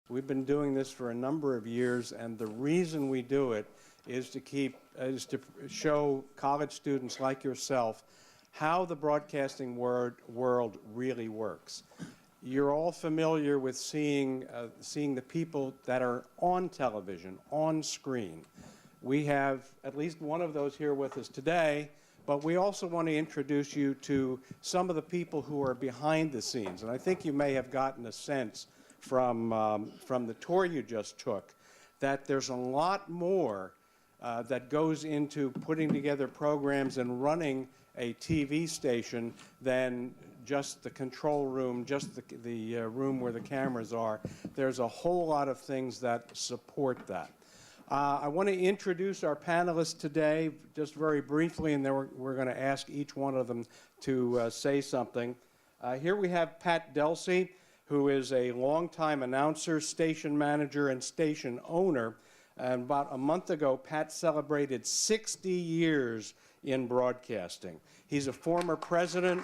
We've been doing this for a number of years, and the reason we do it is to show college students like yourself how the broadcasting world really works. You're all familiar with seeing the people that are on television, on screen. We have at least one of those here with us today, but we also want to introduce you to some of the people who are behind the scenes. And I think you may have gotten a sense from the tour you just took that there's a lot more that goes into putting together programs and running a TV station than just the control room, just the room where the cameras are. There's a whole lot of things that support that. I want to introduce our panelists today just very briefly, and then we're going to ask each one of them to say something. Here we have Pat Delsey, who is a longtime announcer, station manager, and station owner. And about a month ago, Pat celebrated 60 years in broadcasting. He's a former president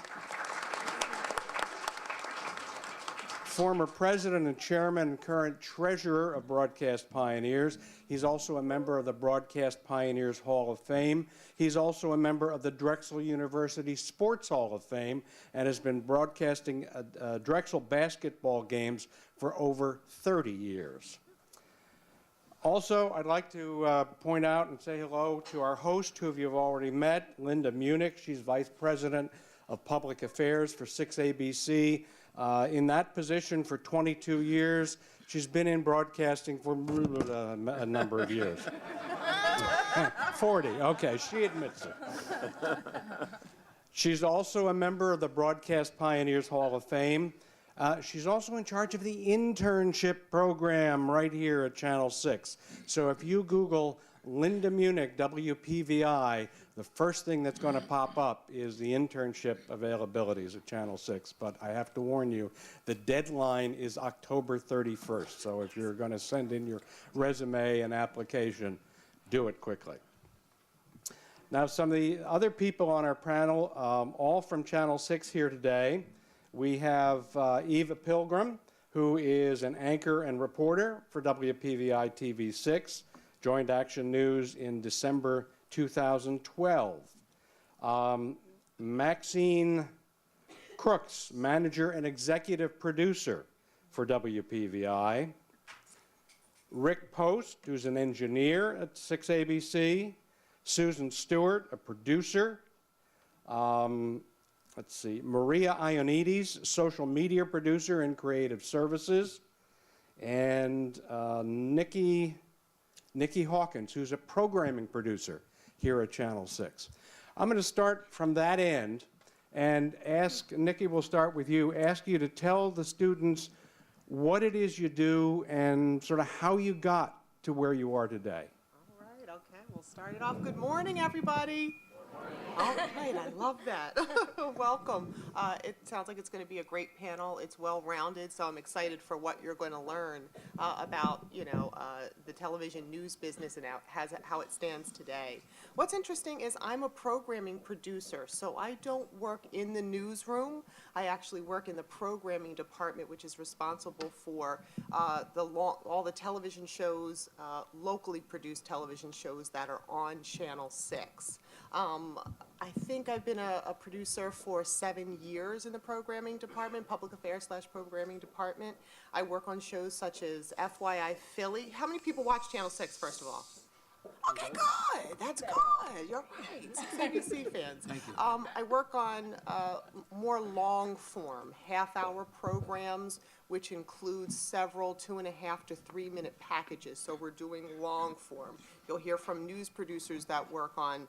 and chairman and current treasurer of Broadcast Pioneers. He's also a member of the Broadcast Pioneers Hall of Fame. He's also a member of the Drexel University Sports Hall of Fame and has been broadcasting Drexel basketball games for over 30 years. Also, I'd like to point out and say hello to our host, who you've already met, Linda Munich. She's Vice President of Public Affairs for 6ABC. In that position for 22 years. She's been in broadcasting for a number of years. 40, okay, she admits it. She's also a member of the Broadcast Pioneers Hall of Fame. She's also in charge of the internship program right here at Channel 6. So if you Google Linda Munich, WPVI, the first thing that's going to pop up is the internship availabilities at Channel 6. But I have to warn you, the deadline is October 31st. So if you're going to send in your resume and application, do it quickly. Now, some of the other people on our panel, all from Channel 6 here today. We have Eva Pilgrim, who is an anchor and reporter for WPVI TV6, joined Action News in December 2012. Maxine Crooks, manager and executive producer for WPVI. Rick Post, who's an engineer at 6ABC. Susan Stewart, a producer. Let's see, Maria Ionides, social media producer and creative services. And Nikki Hawkins, who's a programming producer here at Channel 6. I'm going to start from that end and ask, Nikki, we'll start with you, ask you to tell the students what it is you do and sort of how you got to where you are today. All right, okay, we'll start it off. Good morning, everybody. All right, I love that. Welcome. It sounds like it's going to be a great panel. It's well-rounded, so I'm excited for what you're going to learn about, the television news business and how it stands today. What's interesting is I'm a programming producer, so I don't work in the newsroom. I actually work in the programming department, which is responsible for all the television shows, locally produced television shows that are on Channel 6. I think I've been a producer for 7 years in the programming department, public affairs / programming department. I work on shows such as FYI Philly. How many people watch Channel 6, first of all? Okay, good. That's good. You're right. ABC fans. Thank you. I work on more long form, half-hour programs, which includes several 2.5 to 3 minute packages. So we're doing long form. You'll hear from news producers that work on,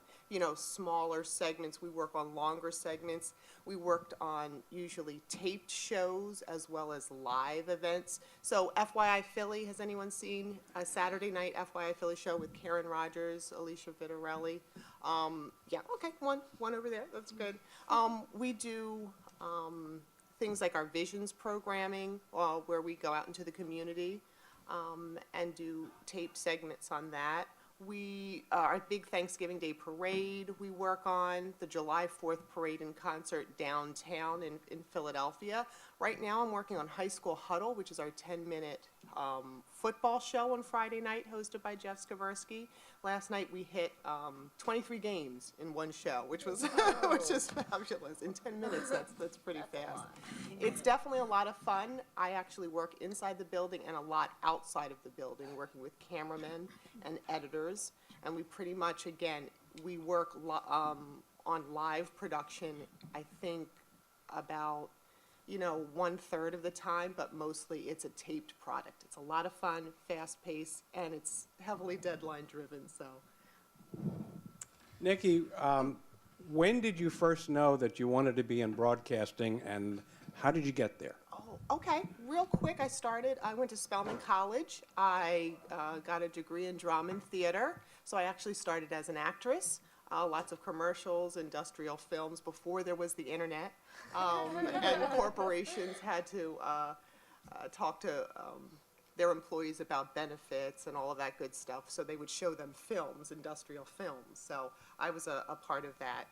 smaller segments. We work on longer segments. We worked on usually taped shows as well as live events. So FYI Philly, has anyone seen a Saturday night FYI Philly show with Karen Rogers, Alicia Vitarelli? Yeah, okay, one over there, that's good. We do things like our Visions programming, where we go out into the community and do tape segments on that. Our big Thanksgiving Day parade we work on, the July 4th parade and concert downtown in Philadelphia. Right now I'm working on High School Huddle, which is our 10-minute football show on Friday night hosted by Jeff Skaversky. Last night we hit 23 games in one show, which was which is fabulous. In 10 minutes, that's pretty fast. It's definitely a lot of fun. I actually work inside the building and a lot outside of the building, working with cameramen and editors. And we pretty much, again, we work on live production, I think about, 1/3 of the time, but mostly it's a taped product. It's a lot of fun, fast-paced, and it's heavily deadline-driven, so. Nikki, when did you first know that you wanted to be in broadcasting, and how did you get there? Oh, okay. Real quick, I went to Spelman College. I got a degree in drama and theater, so I actually started as an actress. Lots of commercials, industrial films before there was the internet, and corporations had to talk to their employees about benefits and all of that good stuff, so they would show them films, industrial films. So I was a part of that.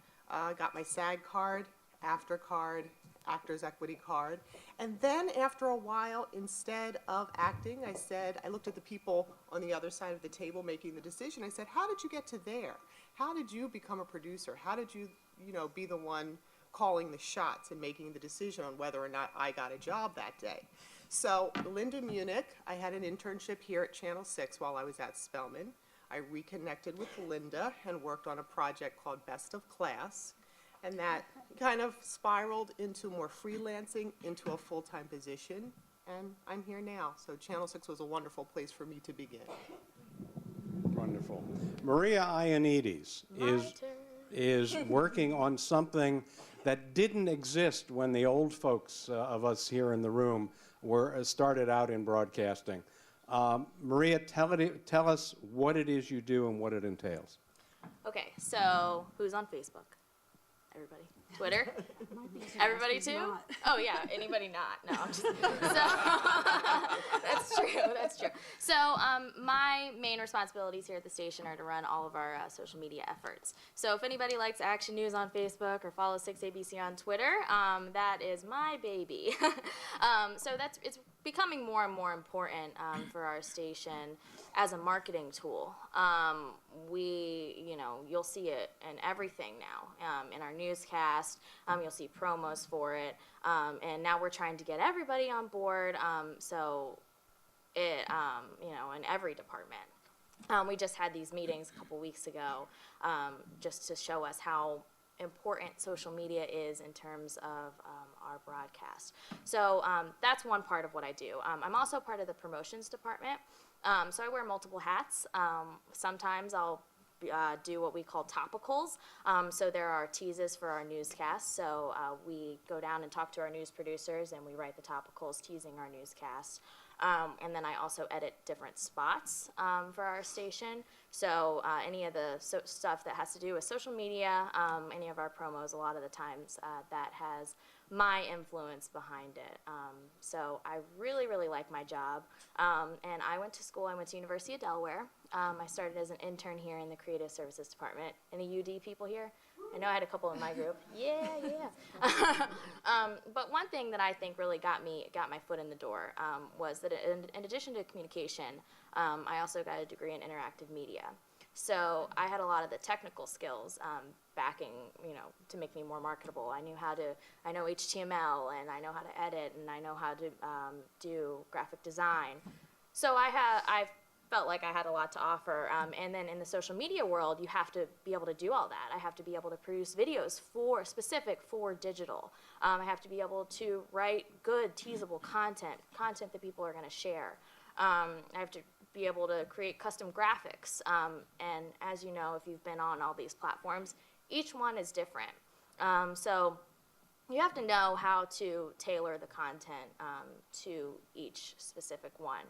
Got my SAG card, AFTER card, Actors Equity card, and then after a while, instead of acting, I looked at the people on the other side of the table making the decision. I said, how did you get to there? How did you become a producer? How did you, be the one calling the shots and making the decision on whether or not I got a job that day? So Linda Munich, I had an internship here at Channel 6 while I was at Spelman. I reconnected with Linda and worked on a project called Best of Class, and that kind of spiraled into more freelancing, into a full-time position, and I'm here now. So Channel 6 was a wonderful place for me to begin. Wonderful. Maria Ioannidis is working on something that didn't exist when the old folks of us here in the room started out in broadcasting. Maria, tell us what it is you do and what it entails. Okay, so who's on Facebook? Everybody. Twitter? Everybody too? Oh yeah, anybody not? No, I'm just, so that's true. So my main responsibilities here at the station are to run all of our social media efforts. So if anybody likes Action News on Facebook or follows 6ABC on Twitter, that is my baby. So it's becoming more and more important for our station as a marketing tool. You'll see it in everything now. In our newscast, you'll see promos for it, and now we're trying to get everybody on board. So it, in every department. We just had these meetings a couple weeks ago, just to show us how important social media is in terms of our broadcast. So that's one part of what I do. I'm also part of the promotions department, so I wear multiple hats. Sometimes I'll do what we call topicals. So there are teases for our newscasts. So we go down and talk to our news producers and we write the topicals teasing our newscast. And then I also edit different spots for our station. So any of the stuff that has to do with social media, any of our promos, a lot of the times that has my influence behind it. So I really, really like my job. And I went to University of Delaware. I started as an intern here in the Creative Services Department. Any UD people here? I know I had a couple in my group. Yeah. But one thing that I think really got my foot in the door was that in addition to communication, I also got a degree in interactive media. So I had a lot of the technical skills backing, to make me more marketable. I know HTML, and I know how to edit, and I know how to do graphic design. So I felt like I had a lot to offer. And then in the social media world, you have to be able to do all that. I have to be able to produce videos specific for digital. I have to be able to write good, teasable content that people are going to share. I have to be able to create custom graphics. And as you know, if you've been on all these platforms, each one is different. So you have to know how to tailor the content to each specific one.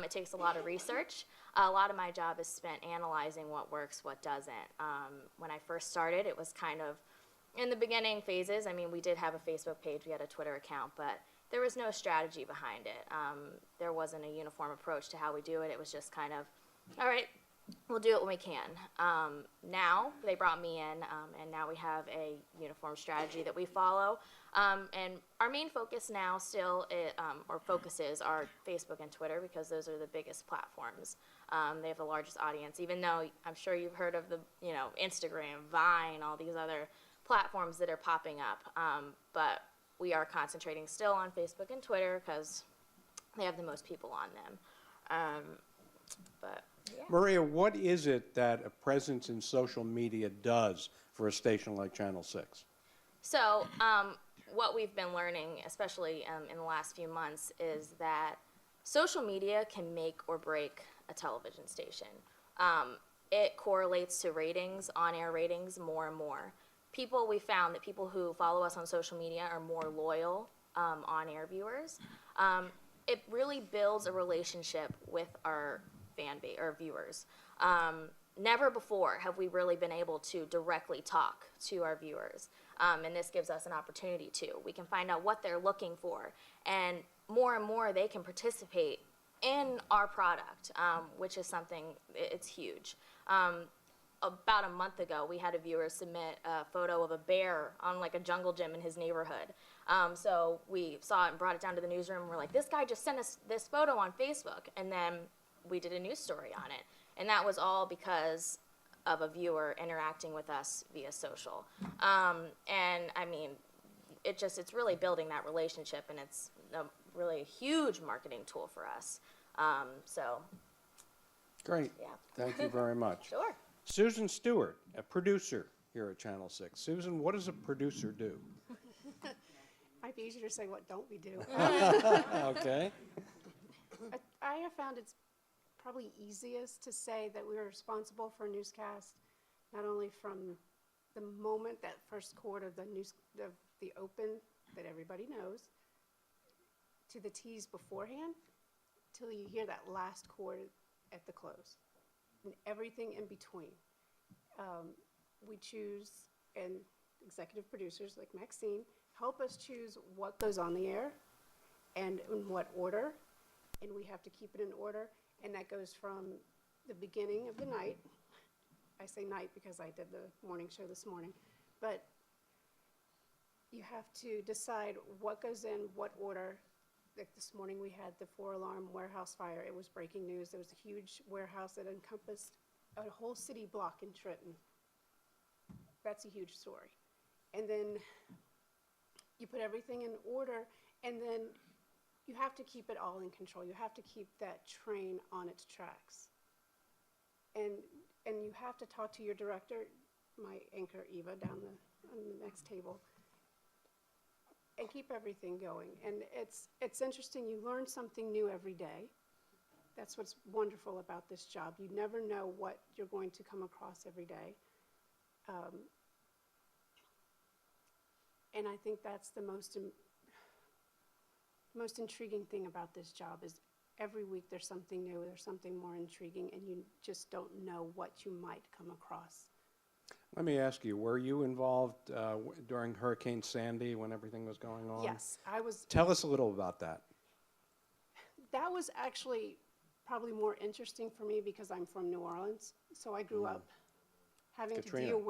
It takes a lot of research. A lot of my job is spent analyzing what works, what doesn't. When I first started, it was kind of in the beginning phases. I mean, we did have a Facebook page, we had a Twitter account, but there was no strategy behind it. There wasn't a uniform approach to how we do it. It was just kind of, all right, we'll do it when we can. Now they brought me in, and now we have a uniform strategy that we follow. And our main focus now still, or focuses, are Facebook and Twitter, because those are the biggest platforms. They have the largest audience, even though I'm sure you've heard of the, Instagram, Vine, all these other platforms that are popping up. But we are concentrating still on Facebook and Twitter because they have the most people on them. But yeah. Maria, what is it that a presence in social media does for a station like Channel 6? So what we've been learning, especially in the last few months, is that social media can make or break a television station. It correlates to ratings, on-air ratings, more and more. We found that people who follow us on social media are more loyal on-air viewers. It really builds a relationship with our fan base or viewers. Never before have we really been able to directly talk to our viewers, and this gives us an opportunity to. We can find out what they're looking for, and more they can participate in our product, which is something, it's huge. About a month ago, we had a viewer submit a photo of a bear on like a jungle gym in his neighborhood. So we saw it and brought it down to the newsroom, and we're like, this guy just sent us this photo on Facebook, and then we did a news story on it. And that was all because of a viewer interacting with us via social. And I mean, it's really building that relationship, and it's a really huge marketing tool for us. So. Great. Yeah. Thank you very much. Sure. Susan Stewart, a producer here at Channel 6. Susan, what does a producer do? Might be easier to say what don't we do. Okay. I have found it's probably easiest to say that we are responsible for a newscast, not only from the moment, that first quarter, the open that everybody knows, to the tease beforehand, till you hear that last chord at the close, and everything in between. We choose, and executive producers like Maxine help us choose what goes on the air and in what order, and we have to keep it in order, and that goes from the beginning of the night. I say night because I did the morning show this morning, but you have to decide what goes in what order. Like this morning we had the 4-alarm warehouse fire. It was breaking news. There was a huge warehouse that encompassed a whole city block in Trenton. That's a huge story. And then you put everything in order, and then you have to keep it all in control. You have to keep that train on its tracks. And you have to talk to your director, my anchor Eva down on the next table, and keep everything going. And it's interesting. You learn something new every day. That's what's wonderful about this job. You never know what you're going to come across every day. And I think that's the most intriguing thing about this job is every week there's something new, there's something more intriguing, and you just don't know what you might come across. Let me ask you, were you involved during Hurricane Sandy when everything was going on? Yes, I was. Tell us a little about that. That was actually probably more interesting for me because I'm from New Orleans, so I grew up having Katrina, to deal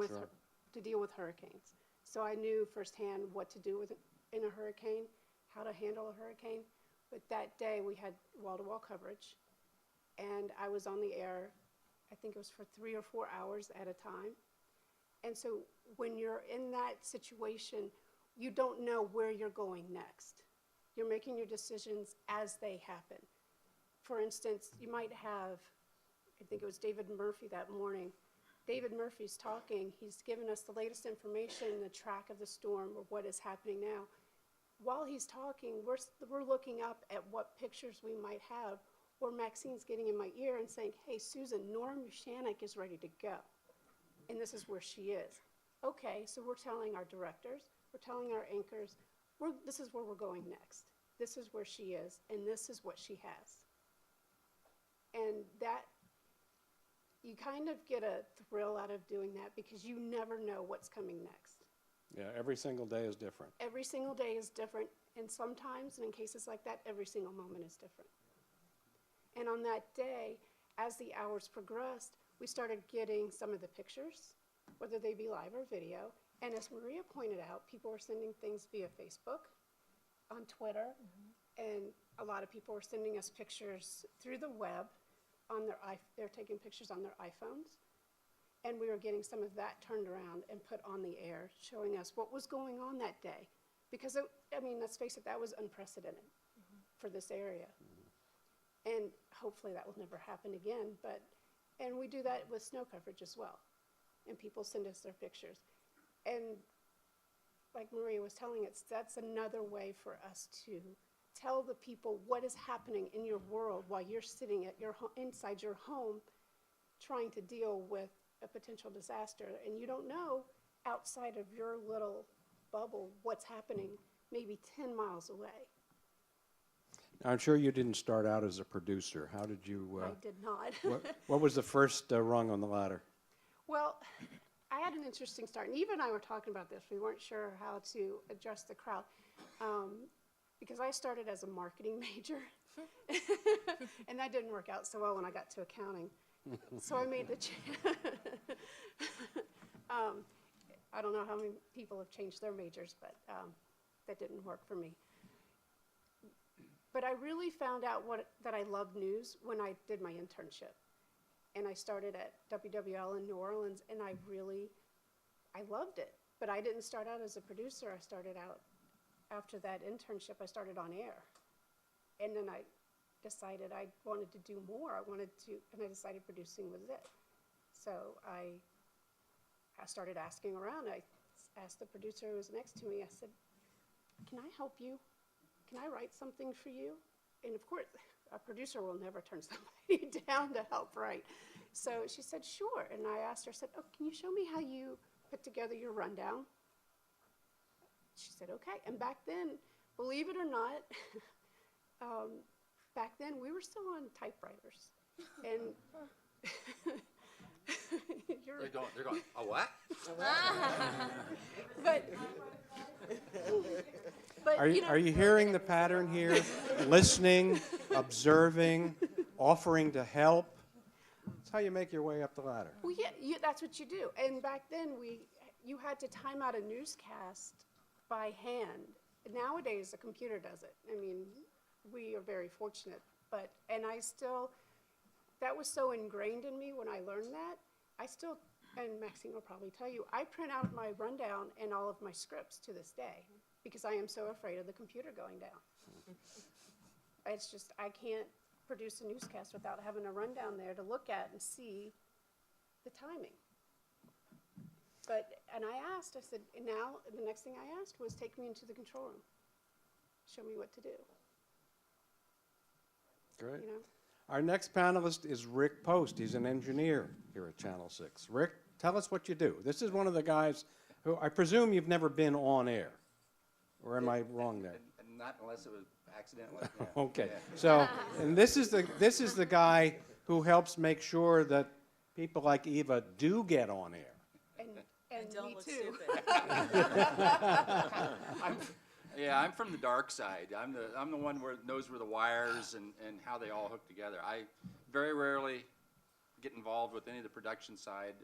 with sure. hurricanes. So I knew firsthand what to do in a hurricane, how to handle a hurricane. But that day we had wall-to-wall coverage, and I was on the air, I think it was for 3 or 4 hours at a time. And so when you're in that situation, you don't know where you're going next. You're making your decisions as they happen. For instance, you might have, I think it was David Murphy that morning. David Murphy's talking. He's given us the latest information, the track of the storm, or what is happening now. While he's talking, we're looking up at what pictures we might have, or Maxine's getting in my ear and saying, hey, Susan, Norm Shannick is ready to go. And this is where she is. Okay, so we're telling our directors, we're telling our anchors, this is where we're going next. This is where she is, and this is what she has. And that, you kind of get a thrill out of doing that because you never know what's coming next. Yeah, every single day is different. Every single day is different, and sometimes, and in cases like that, every single moment is different. And on that day, as the hours progressed, we started getting some of the pictures, whether they be live or video. And as Maria pointed out, people were sending things via Facebook, on Twitter, and a lot of people were sending us pictures through the web on they're taking pictures on their iPhones. And we were getting some of that turned around and put on the air, showing us what was going on that day. Because, I mean, let's face it, that was unprecedented for this area. And hopefully that will never happen again. And we do that with snow coverage as well. And people send us their pictures. And like Maria was telling us, that's another way for us to tell the people what is happening in your world while you're sitting at inside your home trying to deal with a potential disaster. And you don't know outside of your little bubble what's happening maybe 10 miles away. Now, I'm sure you didn't start out as a producer. How did you? I did not. What was the first rung on the ladder? Well, I had an interesting start, and Eva and I were talking about this. We weren't sure how to address the crowd, because I started as a marketing major, and that didn't work out so well when I got to accounting. So I made the I don't know how many people have changed their majors, but that didn't work for me. But I really found out that I loved news when I did my internship. And I started at WWL in New Orleans, and I loved it. But I didn't start out as a producer. I started out, after that internship, I started on air. And then I decided I wanted to do more. And I decided producing was it. So I started asking around. I asked the producer who was next to me, I said, "Can I help you? Can I write something for you?" And of course, a producer will never turn somebody down to help write. So she said, "Sure." And I asked her, I said, "Oh, can you show me how you put together your rundown?" She said, "Okay." And back then, believe it or not, back then we were still on typewriters. And They're going, a what? But Are you hearing the pattern here? Listening, observing, offering to help. That's how you make your way up the ladder. well, yeah, that's what you do. And back then, you had to time out a newscast by hand. Nowadays, a computer does it. I mean, we are very fortunate. That was so ingrained in me when I learned that. And Maxine will probably tell you, I print out my rundown and all of my scripts to this day because I am so afraid of the computer going down. It's just, I can't produce a newscast without having a rundown there to look at and see the timing. And I said, and now the next thing I asked was take me into the control room. Show me what to do. Great. You know? Our next panelist is Rick Post. He's an engineer here at Channel 6. Rick, tell us what you do. This is one of the guys who, I presume you've never been on air, or am I wrong there? Not unless it was accidentally. Yeah. Okay, Yeah. so, and this is the guy who helps make sure that people like Eva do get on air. And Don't me look too. stupid. I'm from the dark side. I'm the one who knows where the wires and how they all hook together. I very rarely get involved with any of the production side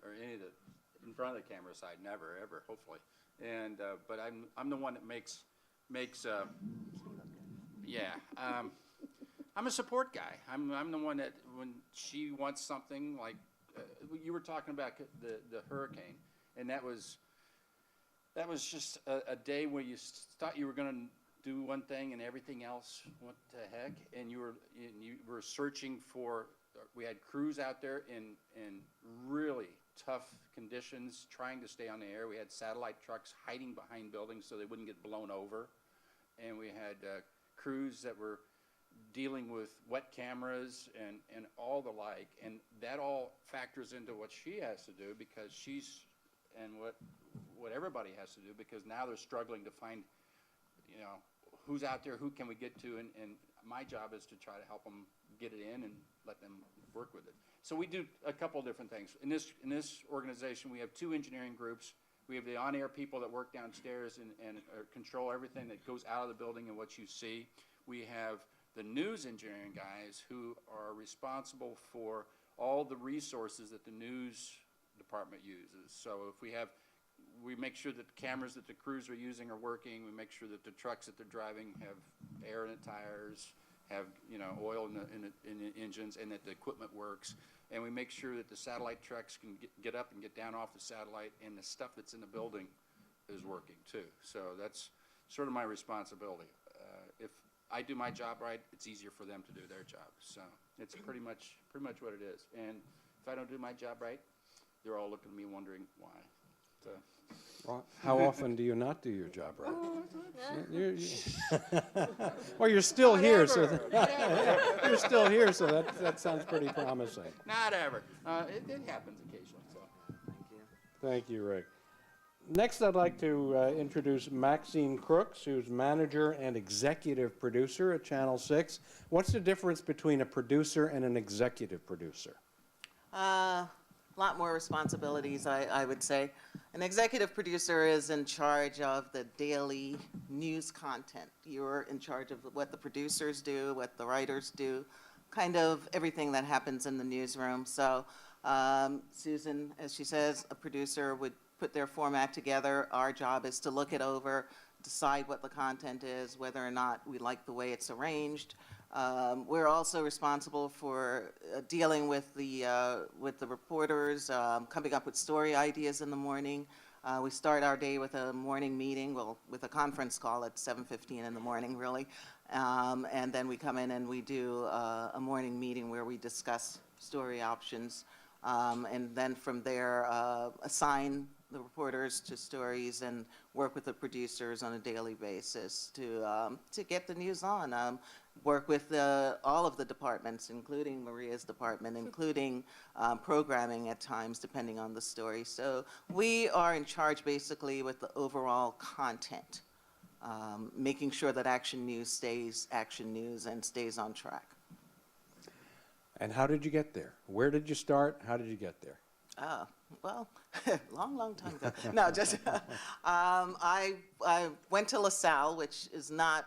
or any of the in front of the camera side. Never, ever, hopefully. And but I'm the one that makes I'm a support guy. I'm the one that when she wants something like you were talking about the hurricane, and that was just a day where you thought you were going to do one thing and everything else what the heck, and you were searching for. We had crews out there in really tough conditions trying to stay on the air. We had satellite trucks hiding behind buildings so they wouldn't get blown over, and we had crews that were dealing with wet cameras and all the like, and that all factors into what she has to do because and what everybody has to do because now they're struggling to find, who's out there, who can we get to, and my job is to try to help them get it in and let them work with it. So we do a couple different things. In this organization, we have two engineering groups. We have the on-air people that work downstairs and control everything that goes out of the building and what you see. We have the news engineering guys who are responsible for all the resources that the news department uses. So if we make sure that the cameras that the crews are using are working, we make sure that the trucks that they're driving have air in the tires, have, oil in the engines, and that the equipment works. And we make sure that the satellite trucks can get up and get down off the satellite, and the stuff that's in the building is working too. So that's sort of my responsibility. If I do my job right, it's easier for them to do their job. So it's pretty much what it is. And if I don't do my job right, they're all looking at me wondering why. So. Well, how often do you not do your job right? Well, you're still here, so you're still here, so that sounds pretty promising. Not ever. It happens occasionally. So. Thank you, Rick. Next, I'd like to introduce Maxine Crooks, who's manager and executive producer at Channel 6. What's the difference between a producer and an executive producer? A lot more responsibilities, I would say. An executive producer is in charge of the daily news content. You're in charge of what the producers do, what the writers do, kind of everything that happens in the newsroom. So Susan, as she says, a producer would put their format together. Our job is to look it over, decide what the content is, whether or not we like the way it's arranged. We're also responsible for dealing with the reporters, coming up with story ideas in the morning. We start our day with a morning meeting, well, with a conference call at 7:15 in the morning, really. And then we come in and we do a morning meeting where we discuss story options. And then from there, assign the reporters to stories and work with the producers on a daily basis to get the news on. Work with all of the departments, including Maria's department, including programming at times, depending on the story. So we are in charge basically with the overall content, making sure that Action News stays Action News and stays on track. And how did you get there? Where did you start? How did you get there? Well, long time ago. No, just I went to LaSalle, which is not.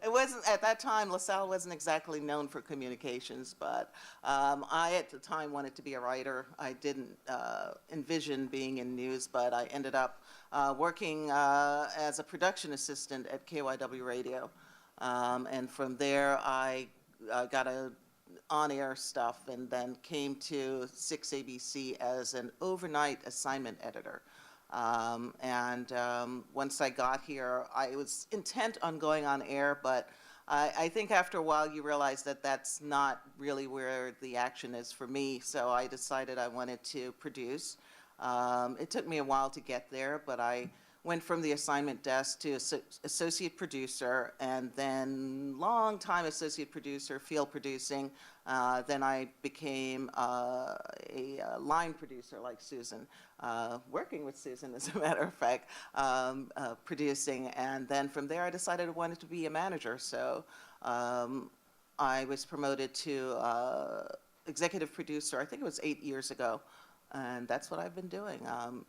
It wasn't at that time. LaSalle wasn't exactly known for communications, but I at the time wanted to be a writer. I didn't envision being in news, but I ended up working as a production assistant at KYW Radio. And from there, I got on-air stuff and then came to 6 ABC as an overnight assignment editor. Once I got here, I was intent on going on air, but I think after a while you realize that that's not really where the action is for me, so I decided I wanted to produce. It took me a while to get there, but I went from the assignment desk to associate producer, and then long-time associate producer, field producing. Then I became a line producer like Susan, working with Susan, as a matter of fact, producing. And then from there, I decided I wanted to be a manager. So I was promoted to executive producer, I think it was 8 years ago. And that's what I've been doing.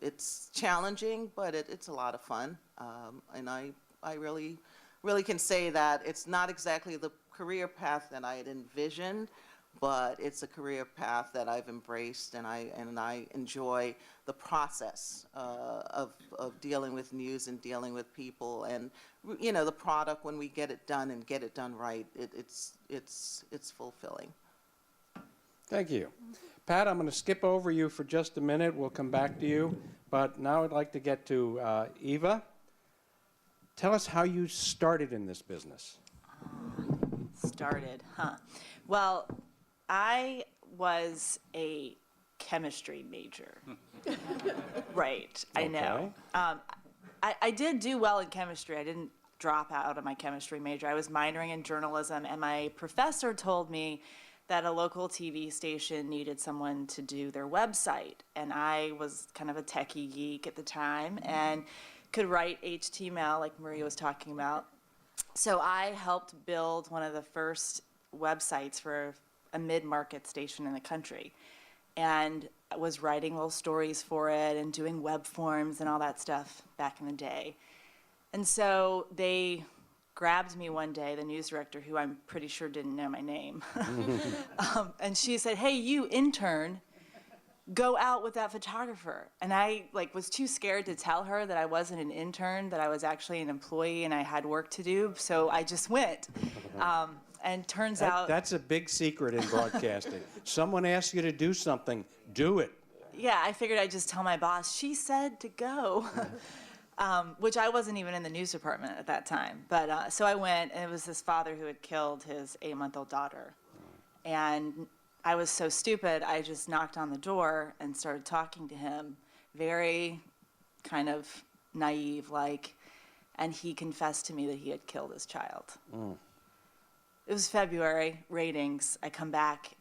It's challenging, but it's a lot of fun. And I really can say that it's not exactly the career path that I had envisioned, but it's a career path that I've embraced, and I enjoy the process of dealing with news and dealing with people, and the product when we get it done and get it done right. It's fulfilling. Thank you. Pat, I'm going to skip over you for just a minute. We'll come back to you. But now I'd like to get to Eva. Tell us how you started in this business. Well, I was a chemistry major. Right, I know. I did do well in chemistry. I didn't drop out of my chemistry major. I was minoring in journalism, and my professor told me that a local TV station needed someone to do their website. And I was kind of a techie geek at the time and could write HTML like Maria was talking about. So I helped build one of the first websites for a mid-market station in the country. And I was writing little stories for it and doing web forms and all that stuff back in the day. And so they grabbed me one day, the news director, who I'm pretty sure didn't know my name, and she said, "Hey, you intern, go out with that photographer." And I was too scared to tell her that I wasn't an intern, that I was actually an employee and I had work to do. So I just went. And turns out, That's a big secret in broadcasting. Someone asks you to do something, do it. yeah, I figured I'd just tell my boss, she said to go, which I wasn't even in the news department at that time. But so I went, and it was this father who had killed his 8-month-old daughter. And I was so stupid, I just knocked on the door and started talking to him, very kind of naive, and he confessed to me that he had killed his child. It was February, ratings. I come back.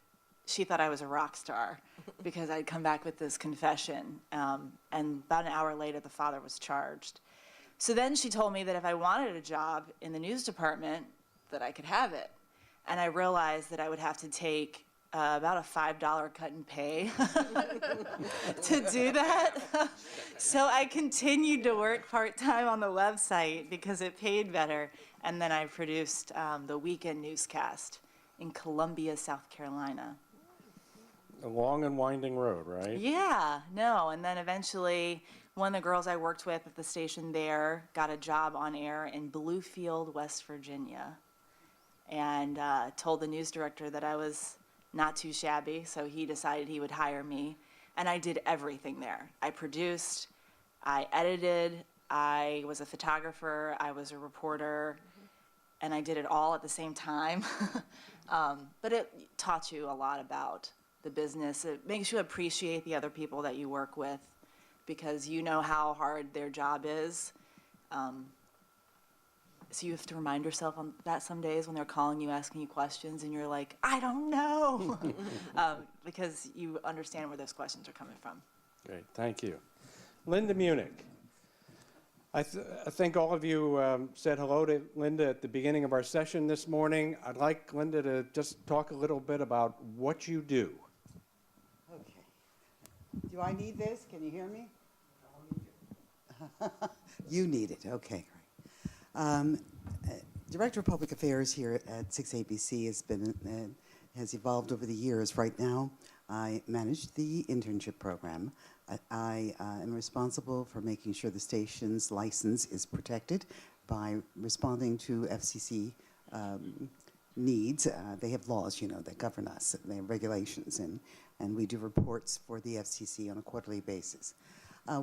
She thought I was a rock star because I'd come back with this confession. And about an hour later, the father was charged. So then she told me that if I wanted a job in the news department, that I could have it. And I realized that I would have to take about a $5 cut in pay to do that. So I continued to work part-time on the website because it paid better. And then I produced the weekend newscast in Columbia, South Carolina. A long and winding road, right? Yeah, no. And then eventually, one of the girls I worked with at the station there got a job on air in Bluefield, West Virginia, and told the news director that I was not too shabby, so he decided he would hire me. And I did everything there. I produced, I edited, I was a photographer, I was a reporter, and I did it all at the same time. But it taught you a lot about the business. It makes you appreciate the other people that you work with because you know how hard their job is. So you have to remind yourself on that some days when they're calling you, asking you questions, and you're like, I don't know, because you understand where those questions are coming from. Great, thank you. Linda Munich. I think all of you said hello to Linda at the beginning of our session this morning. I'd like Linda to just talk a little bit about what you do. Okay. Do I need this? Can you hear me? You need it. Okay, great. Director of Public Affairs here at 6ABC has evolved over the years. Right now, I manage the internship program. I am responsible for making sure the station's license is protected by responding to FCC needs. They have laws, that govern us. They have regulations, and we do reports for the FCC on a quarterly basis.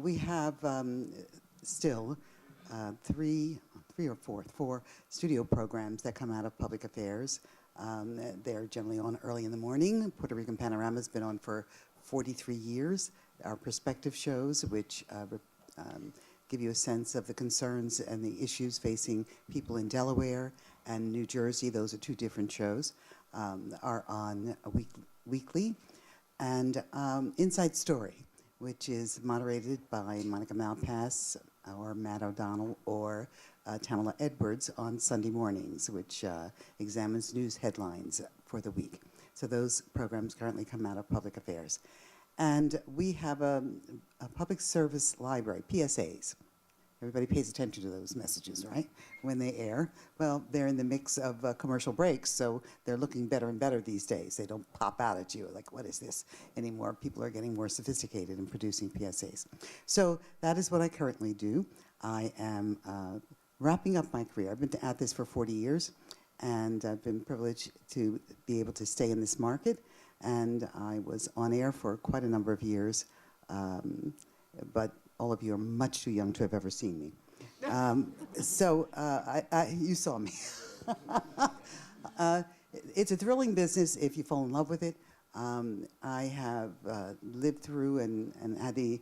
We have still four studio programs that come out of public affairs. They're generally on early in the morning. Puerto Rican Panorama's been on for 43 years. Our perspective shows, which give you a sense of the concerns and the issues facing people in Delaware and New Jersey, those are two different shows, are on a weekly. And Inside Story, which is moderated by Monica Malpass or Matt O'Donnell or Tamala Edwards on Sunday mornings, which examines news headlines for the week. So those programs currently come out of public affairs. And we have a public service library, PSAs. Everybody pays attention to those messages, right? When they air. Well, they're in the mix of commercial breaks, so they're looking better and better these days. They don't pop out at you like, what is this anymore? People are getting more sophisticated in producing PSAs. So that is what I currently do. I am wrapping up my career. I've been at this for 40 years, and I've been privileged to be able to stay in this market. And I was on air for quite a number of years, but all of you are much too young to have ever seen me. You saw me. It's a thrilling business if you fall in love with it. I have lived through and had the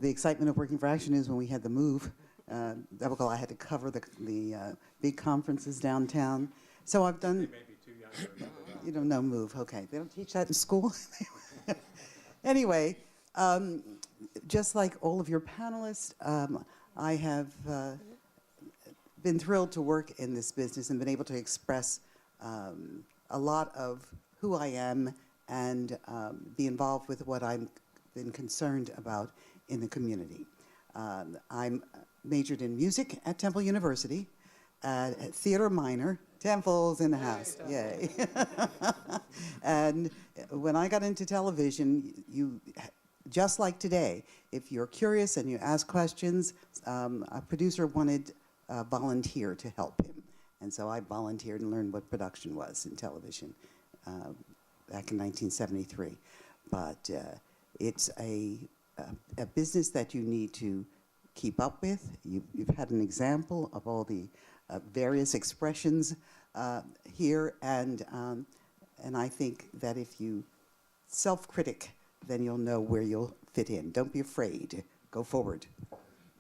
excitement of working for Action News when we had the move. I had to cover the big conferences downtown. So I've done. They may be too young to remember that. You don't know move. Okay, they don't teach that in school. Anyway. Just like all of your panelists, I have been thrilled to work in this business and been able to express a lot of who I am and be involved with what I've been concerned about in the community. I'm majored in music at Temple University, theater minor, Temple's in the house, yay. And when I got into television, just like today, if you're curious and you ask questions, a producer wanted a volunteer to help him. And so I volunteered and learned what production was in television back in 1973. But it's a business that you need to keep up with. You've had an example of all the various expressions here, and I think that if you self-critic, then you'll know where you'll fit in. Don't be afraid. Go forward.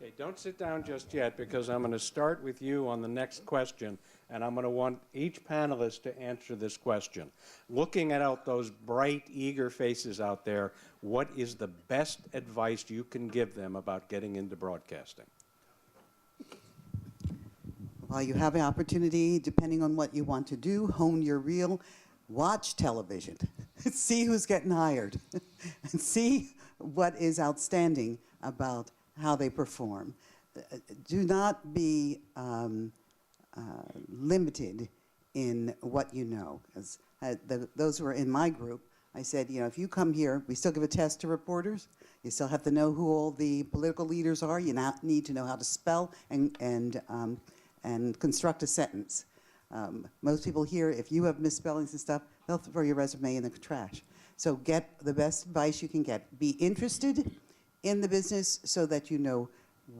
Okay, don't sit down just yet, because I'm going to start with you on the next question, and I'm going to want each panelist to answer this question. Looking at those bright, eager faces out there, what is the best advice you can give them about getting into broadcasting? While you have the opportunity, depending on what you want to do, hone your reel, watch television, see who's getting hired, and see what is outstanding about how they perform. Do not be limited in what you know. As those who are in my group, I said, you know, if you come here, we still give a test to reporters. You still have to know who all the political leaders are. You need to know how to spell and construct a sentence. Most people here, if you have misspellings and stuff, they'll throw your resume in the trash. So get the best advice you can get. Be interested in the business so that you know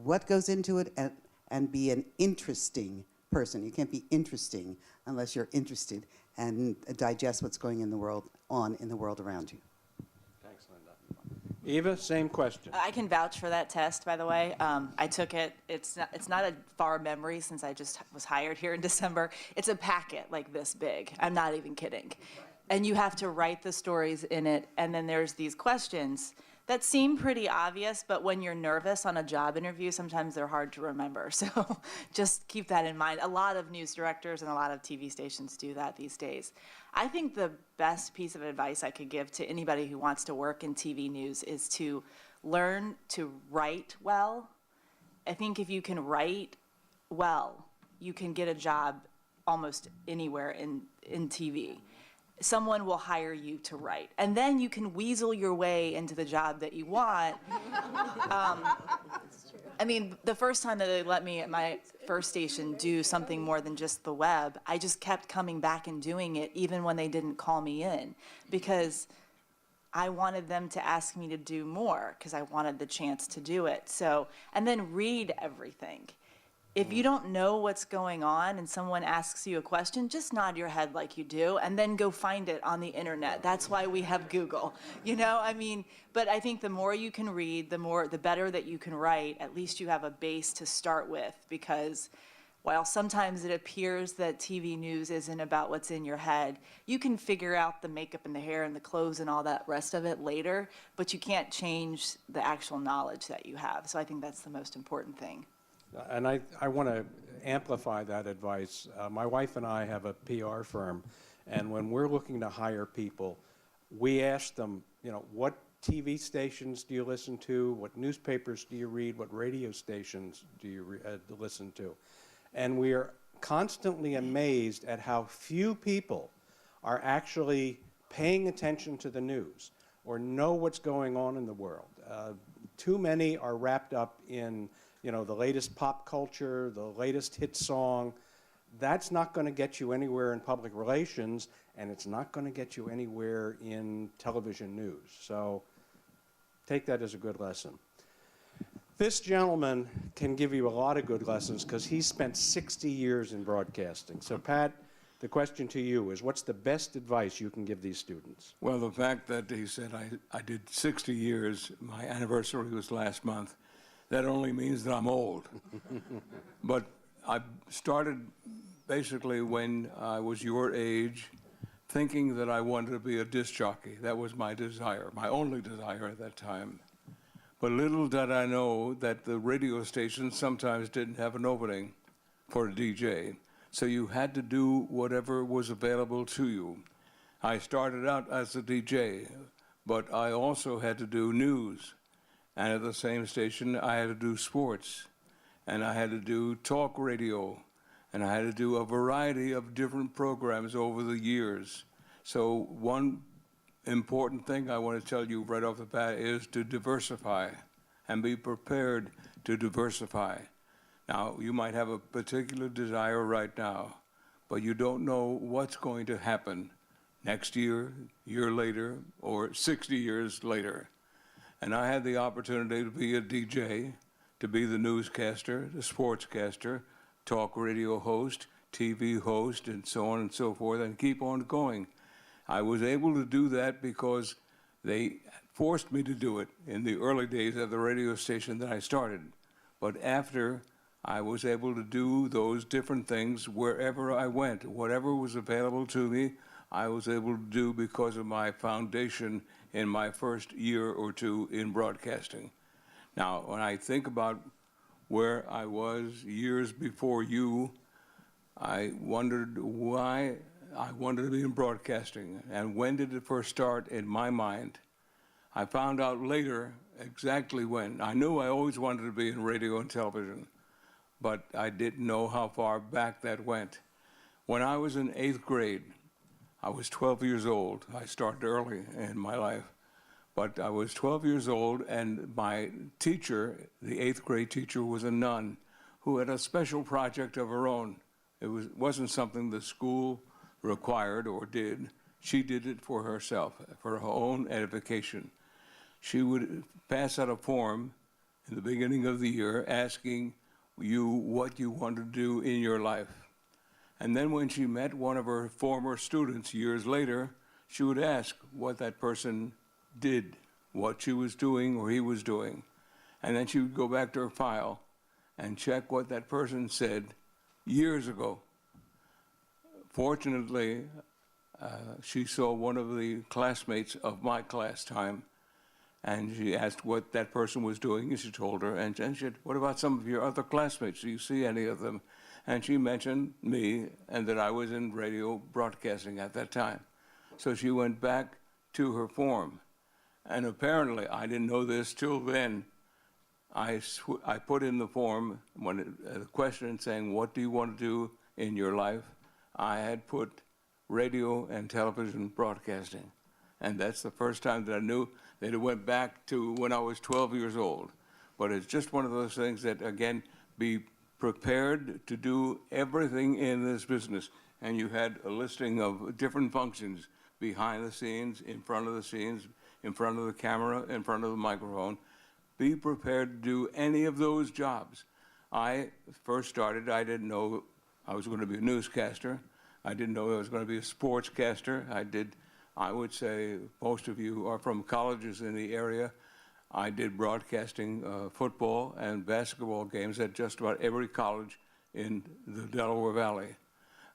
what goes into it, and be an interesting person. You can't be interesting unless you're interested and digest what's going in the world around you. Thanks, Linda. Eva, same question. I can vouch for that test, by the way. I took it. It's not a far memory since I just was hired here in December. It's a packet like this big. I'm not even kidding. And you have to write the stories in it, and then there's these questions that seem pretty obvious, but when you're nervous on a job interview, sometimes they're hard to remember. So just keep that in mind. A lot of news directors and a lot of TV stations do that these days. I think the best piece of advice I could give to anybody who wants to work in TV news is to learn to write well. I think if you can write well, you can get a job almost anywhere in TV. Someone will hire you to write. And then you can weasel your way into the job that you want. I mean, the first time that they let me at my first station do something more than just the web, I just kept coming back and doing it even when they didn't call me in, because I wanted them to ask me to do more because I wanted the chance to do it. So, and then read everything. If you don't know what's going on and someone asks you a question, just nod your head like you do and then go find it on the internet. That's why we have Google, you know? I mean, but I think the more you can read, the better that you can write. At least you have a base to start with, because while sometimes it appears that TV news isn't about what's in your head, you can figure out the makeup and the hair and the clothes and all that rest of it later, but you can't change the actual knowledge that you have. So I think that's the most important thing. And I want to amplify that advice. My wife and I have a PR firm, and when we're looking to hire people, we ask them, you know, what TV stations do you listen to? What newspapers do you read? What radio stations do you listen to? And we are constantly amazed at how few people are actually paying attention to the news or know what's going on in the world. Too many are wrapped up in, you know, the latest pop culture, the latest hit song. That's not going to get you anywhere in public relations, and it's not going to get you anywhere in television news. So take that as a good lesson. This gentleman can give you a lot of good lessons because he spent 60 years in broadcasting. So Pat, the question to you is, what's the best advice you can give these students? Well, the fact that he said I did 60 years, my anniversary was last month, that only means that I'm old. But I started basically when I was your age, thinking that I wanted to be a disc jockey. That was my desire, my only desire at that time. But little did I know that the radio stations sometimes didn't have an opening for a DJ. So you had to do whatever was available to you. I started out as a DJ, but I also had to do news. And at the same station, I had to do sports, and I had to do talk radio, and I had to do a variety of different programs over the years. So one important thing I want to tell you right off the bat is to diversify and be prepared to diversify. Now, you might have a particular desire right now, but you don't know what's going to happen next year, year later, or 60 years later. And I had the opportunity to be a DJ, to be the newscaster, the sportscaster, talk radio host, TV host, and so on and so forth, and keep on going. I was able to do that because they forced me to do it in the early days of the radio station that I started. But after, I was able to do those different things wherever I went. Whatever was available to me, I was able to do because of my foundation in my first year or two in broadcasting. Now, when I think about where I was years before you, I wondered why I wanted to be in broadcasting and when did it first start in my mind. I found out later exactly when. I knew I always wanted to be in radio and television, but I didn't know how far back that went. When I was in 8th grade, I was 12 years old. I started early in my life, but I was 12 years old, and my teacher, the 8th grade teacher, was a nun who had a special project of her own. It wasn't something the school required or did. She did it for herself, for her own edification. She would pass out a form in the beginning of the year asking you what you wanted to do in your life. And then when she met one of her former students years later, she would ask what that person did, what she was doing or he was doing. And then she would go back to her file and check what that person said years ago. Fortunately, she saw one of the classmates of my class time, and she asked what that person was doing, and she told her, and she said, what about some of your other classmates? Do you see any of them? And she mentioned me and that I was in radio broadcasting at that time. So she went back to her form. And apparently, I didn't know this till then, I put in the form the question saying, what do you want to do in your life? I had put radio and television broadcasting. And that's the first time that I knew that it went back to when I was 12 years old. But it's just one of those things that, again, be prepared to do everything in this business. And you had a listing of different functions, behind the scenes, in front of the scenes, in front of the camera, in front of the microphone. Be prepared to do any of those jobs. I first started, I didn't know I was going to be a newscaster. I didn't know I was going to be a sportscaster. I would say most of you are from colleges in the area. I did broadcasting football and basketball games at just about every college in the Delaware Valley.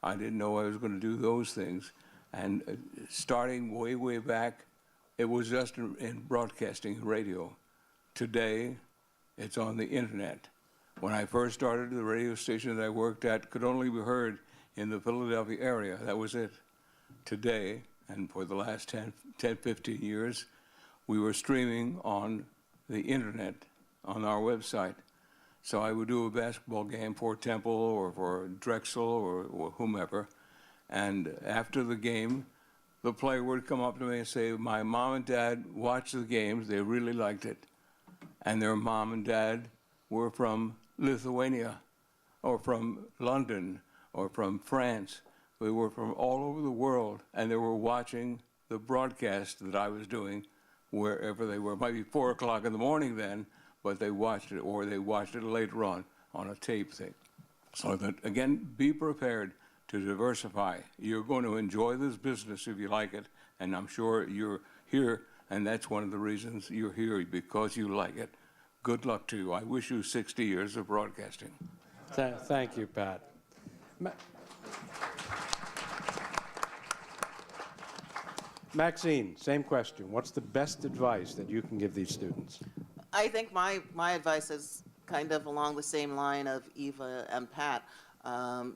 I didn't know I was going to do those things. And starting way, way back, it was just in broadcasting radio. Today, it's on the internet. When I first started, the radio station that I worked at could only be heard in the Philadelphia area. That was it. Today, and for the last 10, 15 years, we were streaming on the internet, on our website. So I would do a basketball game for Temple or for Drexel or whomever, and after the game, the player would come up to me and say, my mom and dad watched the games, they really liked it. And their mom and dad were from Lithuania, or from London, or from France. They were from all over the world, and they were watching the broadcast that I was doing wherever they were. It might be 4 o'clock in the morning then, but they watched it, or they watched it later on a tape thing. So that, again, be prepared to diversify. You're going to enjoy this business if you like it, and I'm sure you're here, and that's one of the reasons you're here, because you like it. Good luck to you. I wish you 60 years of broadcasting. Thank you, Pat. Maxine, same question. What's the best advice that you can give these students? I think my advice is kind of along the same line of Eva and Pat.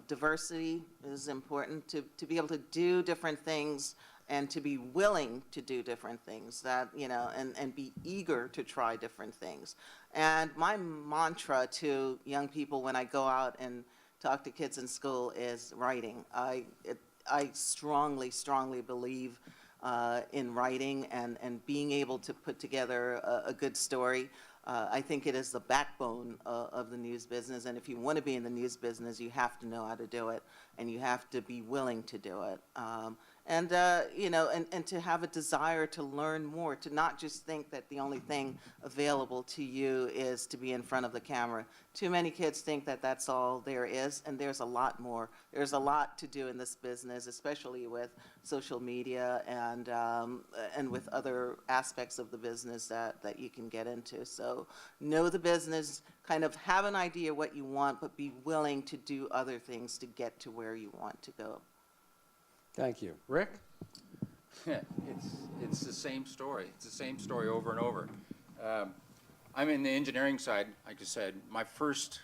Diversity is important to be able to do different things and to be willing to do different things, that, you know, and be eager to try different things. And my mantra to young people when I go out and talk to kids in school is writing. I strongly, strongly believe in writing and being able to put together a good story. I think it is the backbone of the news business, and if you want to be in the news business, you have to know how to do it, and you have to be willing to do it. You know, and to have a desire to learn more, to not just think that the only thing available to you is to be in front of the camera. Too many kids think that that's all there is, and there's a lot more. There's a lot to do in this business, especially with social media and with other aspects of the business that you can get into. So know the business, kind of have an idea what you want, but be willing to do other things to get to where you want to go. Thank you. Rick? It's the same story. It's the same story over and over. I'm in the engineering side, like I said. My first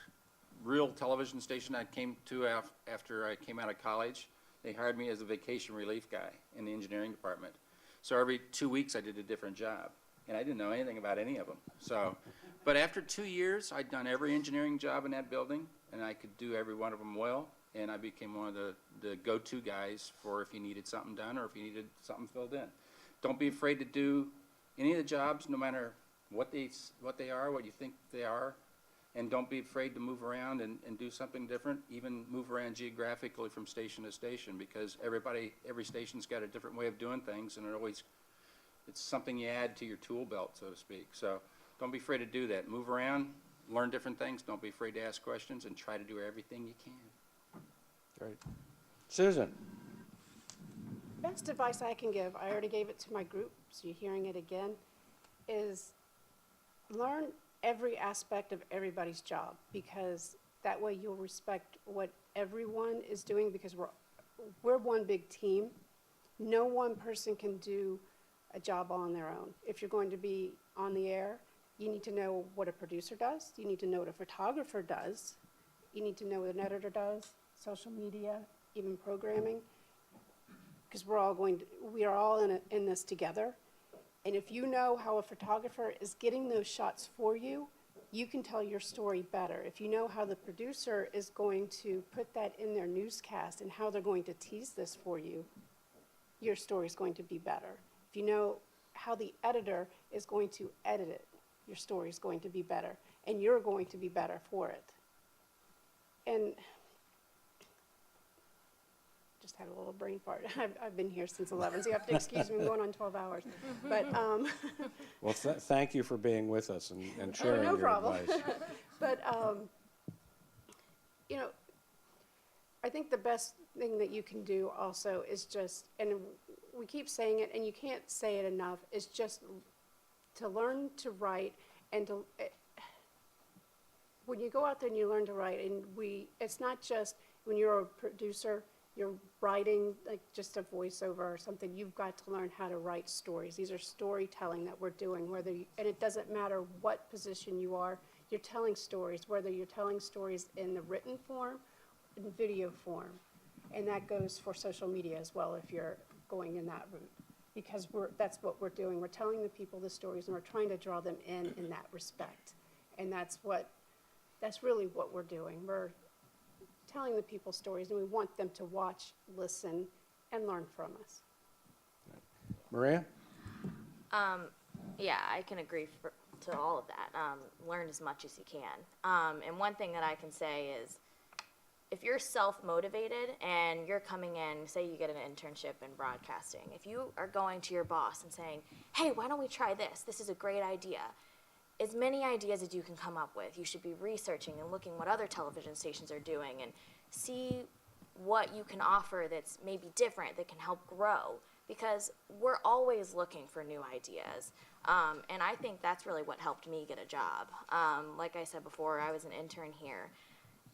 real television station I came to after I came out of college, they hired me as a vacation relief guy in the engineering department. So every 2 weeks I did a different job, and I didn't know anything about any of them. So, but after 2 years, I'd done every engineering job in that building, and I could do every one of them well. And I became one of the go-to guys for if you needed something done or if you needed something filled in. Don't be afraid to do any of the jobs, no matter what they are, what you think they are. And don't be afraid to move around and do something different, even move around geographically from station to station, because every station's got a different way of doing things, and it's something you add to your tool belt, so to speak. So don't be afraid to do that. Move around, learn different things, don't be afraid to ask questions, and try to do everything you can. Great. Susan? Best advice I can give, I already gave it to my group, so you're hearing it again, is learn every aspect of everybody's job, because that way you'll respect what everyone is doing, because we're one big team. No one person can do a job all on their own. If you're going to be on the air, you need to know what a producer does, you need to know what a photographer does, you need to know what an editor does, social media, even programming, because we are all in this together. And if you know how a photographer is getting those shots for you, you can tell your story better. If you know how the producer is going to put that in their newscast and how they're going to tease this for you, your story is going to be better. If you know how the editor is going to edit it, your story is going to be better, and you're going to be better for it. And just had a little brain fart. I've been here since 11, so you have to excuse me, I'm going on 12 hours. But Well, thank you for being with us and sharing no your problem. advice. But you know, I think the best thing that you can do also is just, and we keep saying it, and you can't say it enough, is just to learn to write, and to when you go out there and you learn to write, and it's not just when you're a producer, you're writing like just a voiceover or something. You've got to learn how to write stories. These are storytelling that we're doing, and it doesn't matter what position you are, you're telling stories, whether you're telling stories in the written form, in video form. And that goes for social media as well if you're going in that route. Because that's what we're doing. We're telling the people the stories, and we're trying to draw them in that respect. And that's really what we're doing. We're telling the people stories, and we want them to watch, listen, and learn from us. Maria? Yeah, I can agree to all of that. Learn as much as you can. And one thing that I can say is, if you're self-motivated and you're coming in, say you get an internship in broadcasting, if you are going to your boss and saying, hey, why don't we try this? This is a great idea. As many ideas as you can come up with, you should be researching and looking what other television stations are doing and see what you can offer that's maybe different, that can help grow, because we're always looking for new ideas. And I think that's really what helped me get a job. Like I said before, I was an intern here.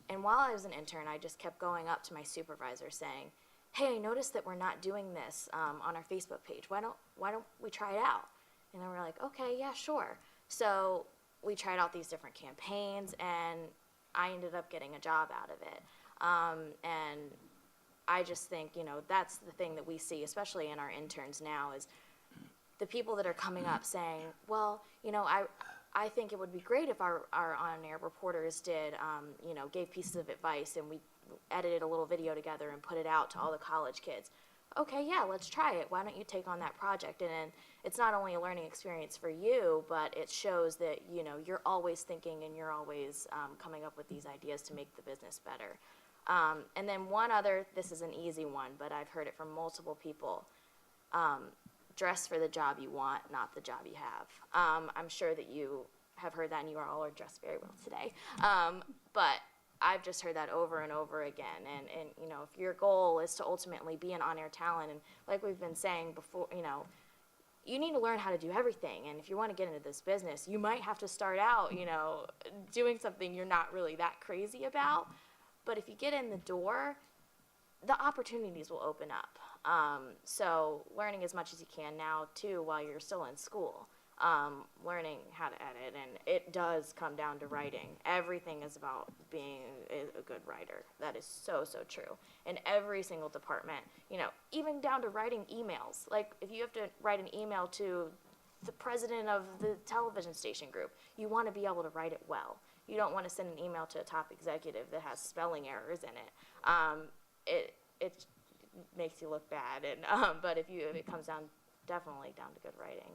And while I was an intern, I just kept going up to my supervisor saying, hey, I noticed that we're not doing this on our Facebook page. Why don't we try it out? And they were like, okay, yeah, sure. So we tried out these different campaigns, and I ended up getting a job out of it. And I just think, that's the thing that we see, especially in our interns now, is the people that are coming up saying, well, I think it would be great if our on-air reporters did, gave pieces of advice and we edited a little video together and put it out to all the college kids. Okay, yeah, let's try it. Why don't you take on that project? And then it's not only a learning experience for you, but it shows that, you're always thinking and you're always coming up with these ideas to make the business better. And then one other, this is an easy one, but I've heard it from multiple people. Dress for the job you want, not the job you have. I'm sure that you have heard that and you all are dressed very well today. But I've just heard that over and over again. And if your goal is to ultimately be an on-air talent, and like we've been saying before, you need to learn how to do everything. And if you want to get into this business, you might have to start out, doing something you're not really that crazy about. But if you get in the door, the opportunities will open up. So learning as much as you can now, too, while you're still in school. Learning how to edit, and it does come down to writing. Everything is about being a good writer. That is so, so true. In every single department, even down to writing emails. Like, if you have to write an email to the president of the television station group, you want to be able to write it well. You don't want to send an email to a top executive that has spelling errors in it. It makes you look bad, and but if it comes down, definitely down to good writing.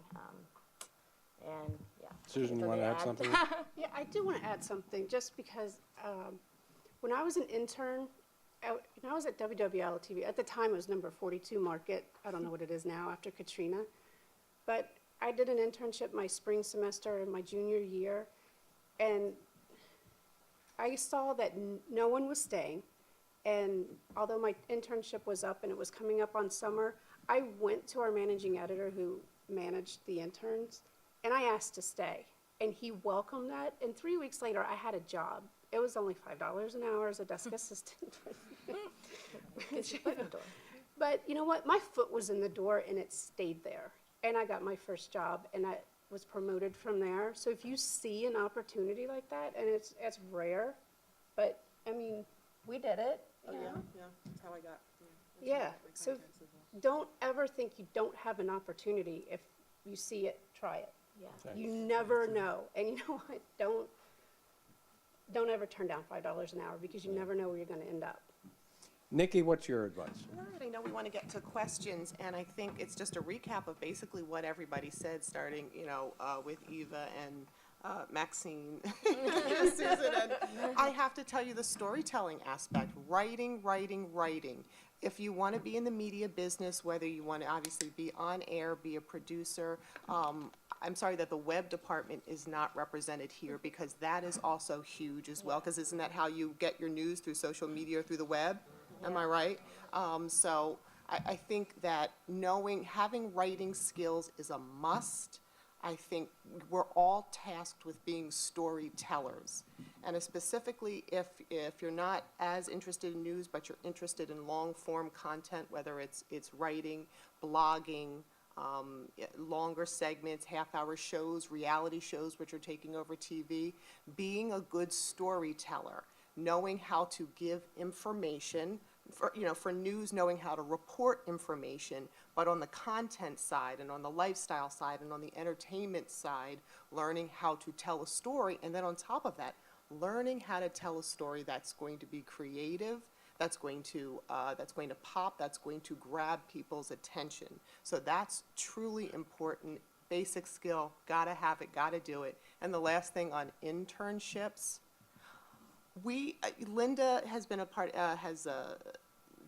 And yeah. Susan, you want to add something? Yeah, I do want to add something, just because when I was an intern, I was at WWL-TV. At the time, it was number 42 market. I don't know what it is now after Katrina. But I did an internship my spring semester in my junior year, and I saw that no one was staying. And although my internship was up and it was coming up on summer, I went to our managing editor who managed the interns, and I asked to stay, and he welcomed that. And 3 weeks later, I had a job. It was only $5 an hour as a desk assistant. But you know what? My foot was in the door, and it stayed there. And I got my first job, and I was promoted from there. So if you see an opportunity like that, and it's rare, but I mean, we did it. Oh, you yeah, know? yeah, that's how I got. Yeah. So don't ever think you don't have an opportunity. If you see it, try it. Yeah. You never know. And you know what? Don't ever turn down $5 an hour, because you never know where you're going to end up. Nikki, what's your advice? All right, I know we want to get to questions, and I think it's just a recap of basically what everybody said, starting, with Eva and Maxine, Susan, and I have to tell you the storytelling aspect, writing. If you want to be in the media business, whether you want to obviously be on air, be a producer, I'm sorry that the web department is not represented here, because that is also huge as well, because isn't that how you get your news, through social media or through the web? Am I right? So I think that having writing skills is a must. I think we're all tasked with being storytellers. And specifically, if you're not as interested in news, but you're interested in long-form content, whether it's writing, blogging, longer segments, half-hour shows, reality shows, which are taking over TV, being a good storyteller, knowing how to give information, for news, knowing how to report information, but on the content side and on the lifestyle side and on the entertainment side, learning how to tell a story, and then on top of that, learning how to tell a story that's going to be creative, that's going to pop, that's going to grab people's attention. So that's truly important, basic skill, gotta have it, gotta do it. And the last thing on internships, Linda has been a part,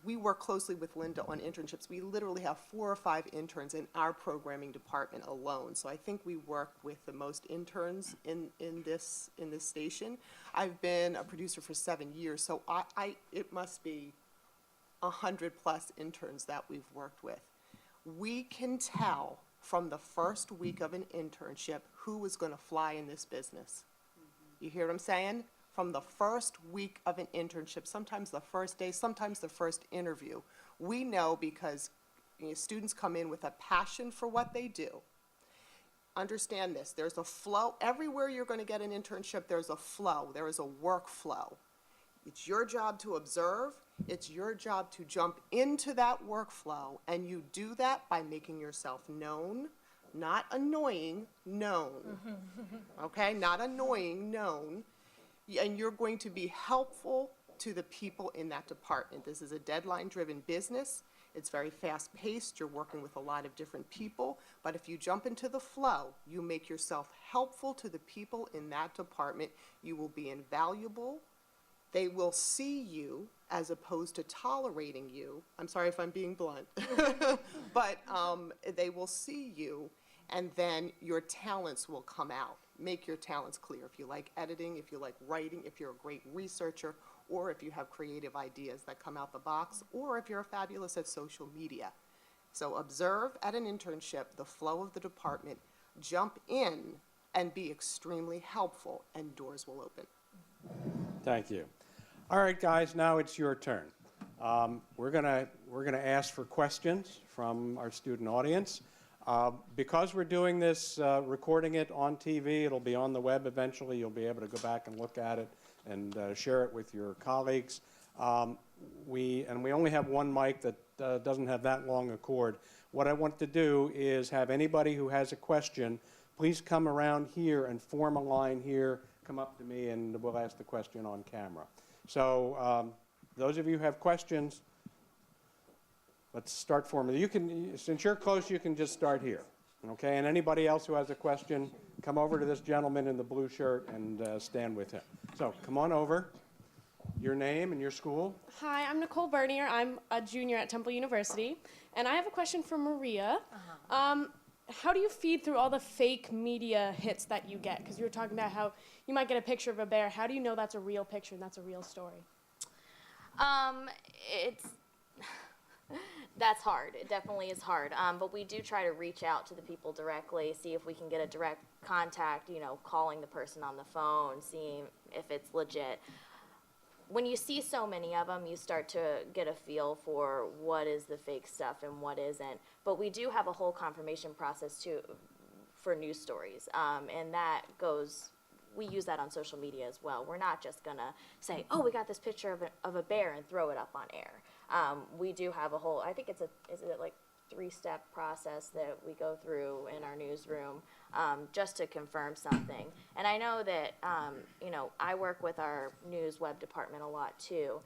we work closely with Linda on internships. We literally have 4 or 5 interns in our programming department alone. So I think we work with the most interns in this station. I've been a producer for 7 years, so it must be 100+ interns that we've worked with. We can tell from the first week of an internship who is going to fly in this business. You hear what I'm saying? From the first week of an internship, sometimes the first day, sometimes the first interview. We know, because students come in with a passion for what they do. Understand this, there's a flow. Everywhere you're going to get an internship, there's a flow, there is a workflow. It's your job to observe, it's your job to jump into that workflow, and you do that by making yourself known, not annoying, known. Okay, not annoying, known. And you're going to be helpful to the people in that department. This is a deadline-driven business. It's very fast-paced. You're working with a lot of different people. But if you jump into the flow, you make yourself helpful to the people in that department. You will be invaluable. They will see you as opposed to tolerating you. I'm sorry if I'm being blunt. But they will see you, and then your talents will come out. Make your talents clear. If you like editing, if you like writing, if you're a great researcher, or if you have creative ideas that come out the box, or if you're fabulous at social media. So observe at an internship the flow of the department, jump in, and be extremely helpful, and doors will open. Thank you. All right, guys, now it's your turn. We're gonna ask for questions from our student audience. Because we're doing this, recording it on TV, it'll be on the web eventually. You'll be able to go back and look at it and share it with your colleagues. We only have one mic that doesn't have that long a cord. What I want to do is have anybody who has a question, please come around here and form a line here, come up to me, and we'll ask the question on camera. So those of you who have questions, let's start formally. You can, since you're close, you can just start here, okay? And anybody else who has a question, come over to this gentleman in the blue shirt and stand with him. So come on over. Your name and your school. Hi, I'm Nicole Bernier. I'm a junior at Temple University, and I have a question for Maria. How do you feed through all the fake media hits that you get? Because you were talking about how you might get a picture of a bear. How do you know that's a real picture and that's a real story? That's hard. It definitely is hard. But we do try to reach out to the people directly, see if we can get a direct contact, you know, calling the person on the phone, seeing if it's legit. When you see so many of them, you start to get a feel for what is the fake stuff and what isn't. But we do have a whole confirmation process too for news stories, and that goes. We use that on social media as well. We're not just gonna say, "Oh, we got this picture of a bear" and throw it up on air. We do have a whole. I think is it like 3-step process that we go through in our newsroom just to confirm something. And I know that, you know, I work with our news web department a lot too.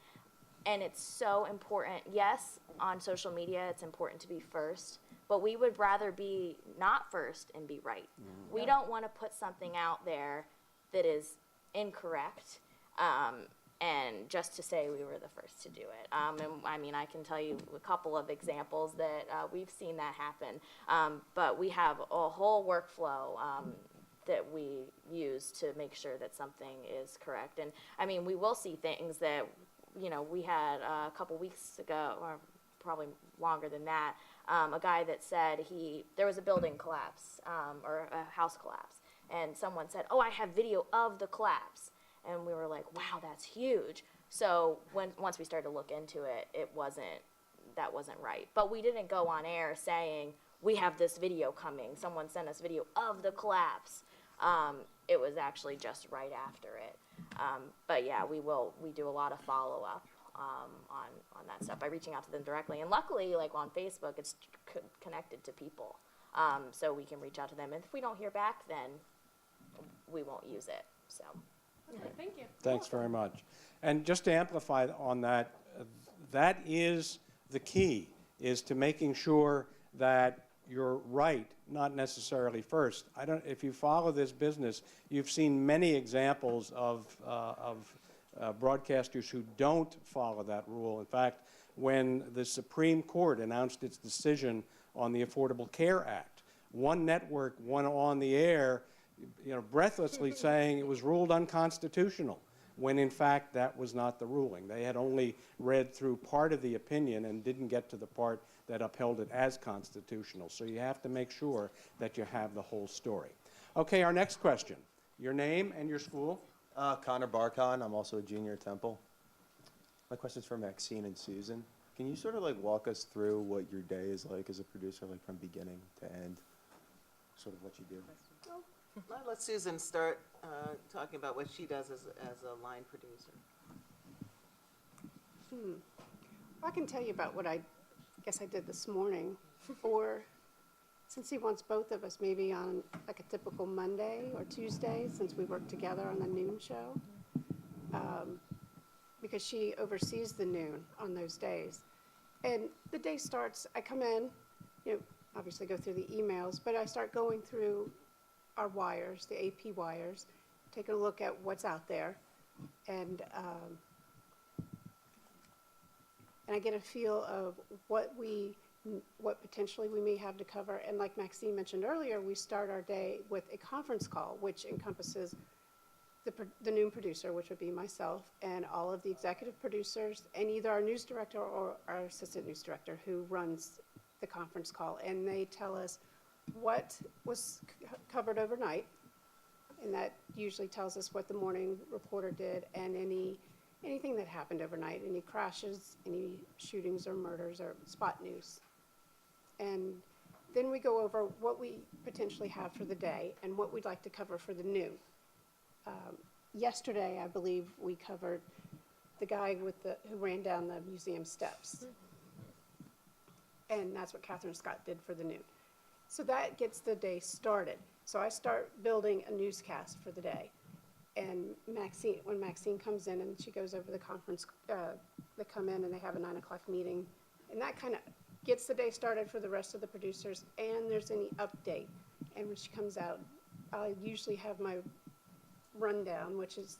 And it's so important. Yes, on social media, it's important to be first, but we would rather be not first and be right. Mm-hmm. We don't want to put something out there that is incorrect. And just to say we were the first to do it. And I mean, I can tell you a couple of examples that we've seen that happen. But we have a whole workflow that we use to make sure that something is correct. And I mean, we will see things that, you know, we had a couple weeks ago, or probably longer than that, a guy that said there was a building collapse or a house collapse. And someone said, "Oh, I have video of the collapse." And we were like, wow, that's huge. So once we started to look into it, that wasn't right. But we didn't go on air saying, we have this video coming. Someone sent us video of the collapse. It was actually just right after it. But yeah, we do a lot of follow-up on that stuff by reaching out to them directly. And luckily, like on Facebook, it's connected to people. So we can reach out to them. And if we don't hear back, then we won't use it, so. Okay, thank you. Thanks very much. And just to amplify on that, that is the key, is to making sure that you're right, not necessarily first. If you follow this business, you've seen many examples of broadcasters who don't follow that rule. In fact, when the Supreme Court announced its decision on the Affordable Care Act, one network went on the air, you know, breathlessly saying it was ruled unconstitutional, when in fact that was not the ruling. They had only read through part of the opinion and didn't get to the part that upheld it as constitutional. So you have to make sure that you have the whole story. Okay, our next question. Your name and your school? Connor Barcon. I'm also a junior at Temple. My question's for Maxine and Susan. Can you sort of like walk us through what your day is like as a producer, like from beginning to end, sort of what you do? Let Susan start talking about what she does as a line producer. I can tell you about what I guess I did this morning, or since he wants both of us, maybe on like a typical Monday or Tuesday, since we work together on the noon show. Because she oversees the noon on those days. And the day starts, I come in, obviously go through the emails, but I start going through our wires, the AP wires, taking a look at what's out there. And I get a feel of what potentially we may have to cover. And like Maxine mentioned earlier, we start our day with a conference call, which encompasses the noon producer, which would be myself, and all of the executive producers, and either our news director or our assistant news director who runs the conference call. And they tell us what was covered overnight, and that usually tells us what the morning reporter did, and anything that happened overnight, any crashes, any shootings or murders or spot news. And then we go over what we potentially have for the day and what we'd like to cover for the noon. Yesterday, I believe we covered the guy who ran down the museum steps. And that's what Catherine Scott did for the noon. So that gets the day started. So I start building a newscast for the day. And when Maxine comes in and she goes over the conference, they come in and they have a 9 o'clock meeting. And that kind of gets the day started for the rest of the producers. And there's any update. And when she comes out, I usually have my rundown, which is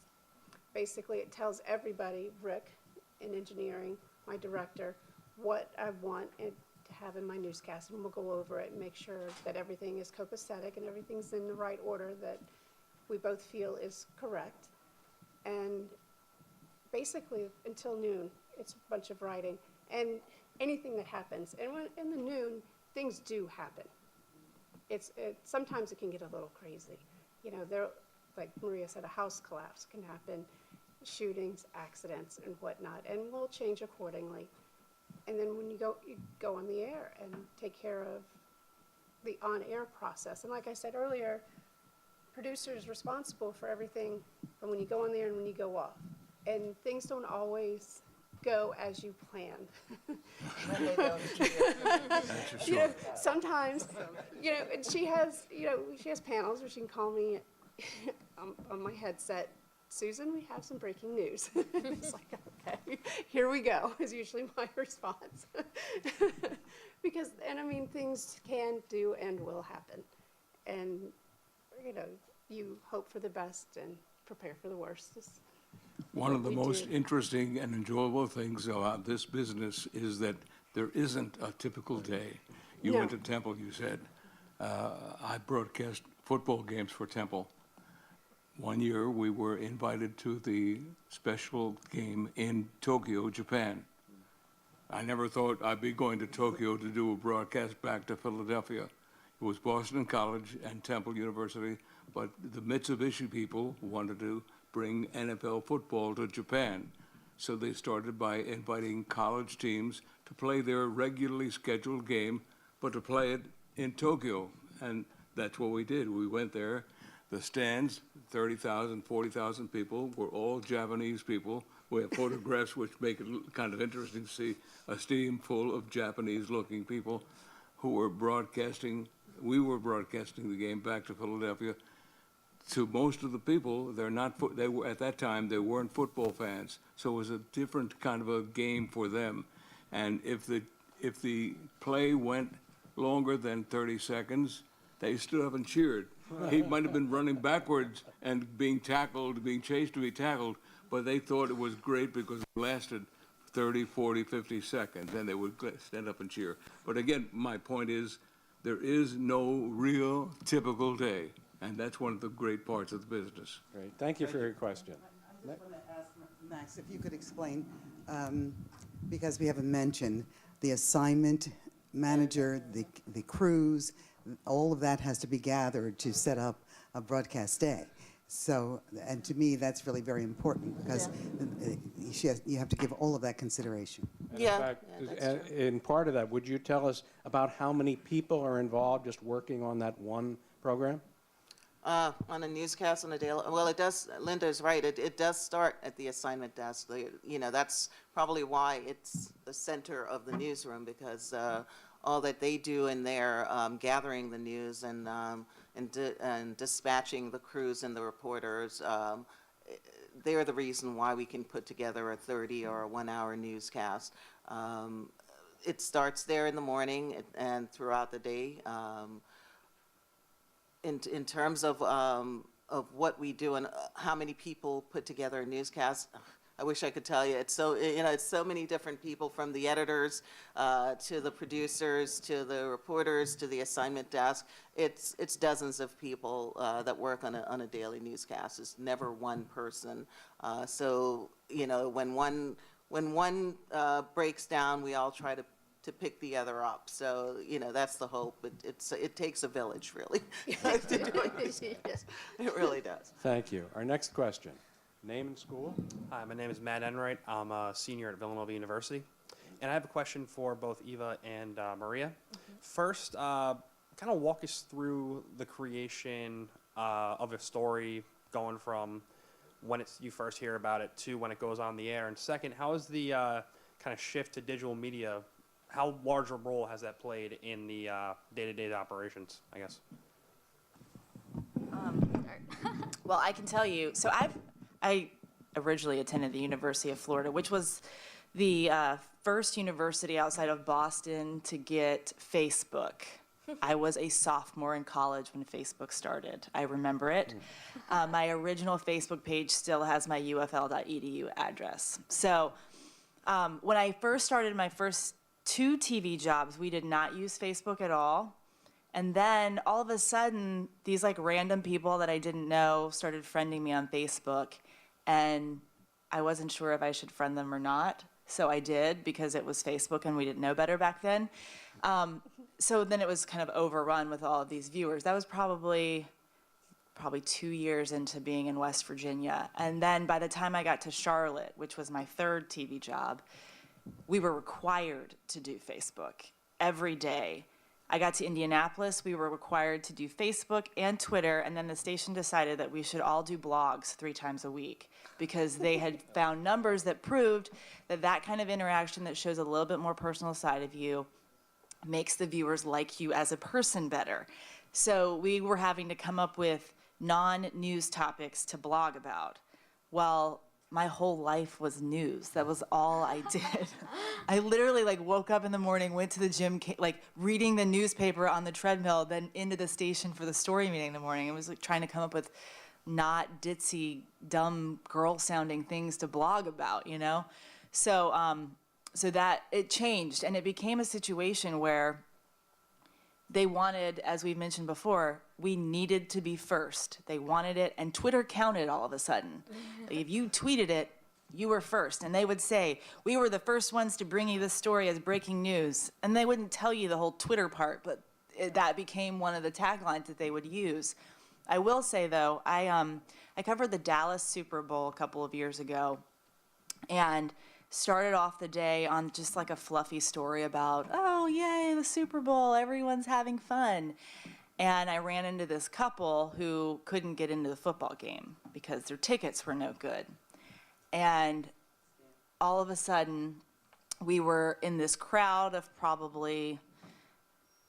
basically it tells everybody, Rick in engineering, my director, what I want to have in my newscast, and we'll go over it and make sure that everything is copacetic and everything's in the right order that we both feel is correct. And basically until noon, it's a bunch of writing and anything that happens. And in the noon, things do happen. Sometimes it can get a little crazy. Like Maria said, a house collapse can happen, shootings, accidents, and whatnot, and we'll change accordingly. And then when you go on the air and take care of the on-air process. And like I said earlier, producer is responsible for everything from when you go on there and when you go off. And things don't always go as you planned. Sometimes, and she has panels where she can call me on my headset, Susan, we have some breaking news. It's like, okay, here we go, is usually my response. Because, things can do and will happen. And, you hope for the best and prepare for the worst. One of the most interesting and enjoyable things about this business is that there isn't a typical day. You went to Temple, you said. I broadcast football games for Temple. One year, we were invited to the special game in Tokyo, Japan. I never thought I'd be going to Tokyo to do a broadcast back to Philadelphia. It was Boston College and Temple University, but the Mitsubishi people wanted to bring NFL football to Japan. So they started by inviting college teams to play their regularly scheduled game, but to play it in Tokyo. And that's what we did. We went there. The stands, 30,000, 40,000 people, were all Japanese people. We have photographs which make it kind of interesting to see a stadium full of Japanese-looking people who were broadcasting. We were broadcasting the game back to Philadelphia. To most of the people, they were at that time, they weren't football fans, so it was a different kind of a game for them. And if the play went longer than 30 seconds, they stood up and cheered. He might have been running backwards and being chased to be tackled, but they thought it was great because it lasted 30, 40, 50 seconds, and they would stand up and cheer. But again, my point is, there is no real typical day, and that's one of the great parts of the business. Great. Thank you for your question. I just want to ask Max if you could explain, because we haven't mentioned, the assignment manager, the crews, all of that has to be gathered to set up a broadcast day. So, and to me, that's really very important because you have to give all of that consideration. And Yeah, in fact, that's true. in part of that, would you tell us about how many people are involved just working on that one program? On a newscast on a daily, well, it does, Linda's right, it does start at the assignment desk. That's probably why it's the center of the newsroom, because all that they do in there, gathering the news and dispatching the crews and the reporters. They're the reason why we can put together a 30 or a 1 hour newscast. It starts there in the morning and throughout the day. In terms of what we do and how many people put together a newscast, I wish I could tell you. It's so, it's so many different people, from the editors to the producers to the reporters to the assignment desk. It's dozens of people that work on a daily newscast. It's never one person. So when one breaks down, we all try to pick the other up. So that's the hope. But it takes a village, really. To do a newscast. It really does. Thank you. Our next question. Name and school? Hi, my name is Matt Enright. I'm a senior at Villanova University. And I have a question for both Eva and Maria. First, kind of walk us through the creation of a story, going from when you first hear about it to when it goes on the air. And second, how is the kind of shift to digital media, how large a role has that played in the day-to-day operations, I guess? Well, I can tell you, so I originally attended the University of Florida, which was the first university outside of Boston to get Facebook. I was a sophomore in college when Facebook started. I remember it. My original Facebook page still has my ufl.edu address. So when I first started my first 2 TV jobs, we did not use Facebook at all. And then all of a sudden, these like random people that I didn't know started friending me on Facebook, and I wasn't sure if I should friend them or not. So I did, because it was Facebook and we didn't know better back then. So then it was kind of overrun with all of these viewers. That was probably 2 years into being in West Virginia. And then by the time I got to Charlotte, which was my 3rd TV job, we were required to do Facebook every day. I got to Indianapolis, we were required to do Facebook and Twitter, and then the station decided that we should all do blogs 3 times a week, because they had found numbers that proved that that kind of interaction that shows a little bit more personal side of you makes the viewers like you as a person better. So we were having to come up with non-news topics to blog about. Well, my whole life was news. That was all I did. I literally woke up in the morning, went to the gym, reading the newspaper on the treadmill, then into the station for the story meeting in the morning. It was trying to come up with not ditzy, dumb, girl-sounding things to blog about, So that it changed, and it became a situation where they wanted, as we mentioned before, we needed to be first. They wanted it, and Twitter counted all of a sudden. If you tweeted it, you were first. And they would say, we were the first ones to bring you this story as breaking news. And they wouldn't tell you the whole Twitter part, but that became one of the taglines that they would use. I will say, though, I covered the Dallas Super Bowl a couple of years ago, and started off the day on just like a fluffy story about, oh, yay, the Super Bowl, everyone's having fun. And I ran into this couple who couldn't get into the football game because their tickets were no good. And all of a sudden, we were in this crowd of probably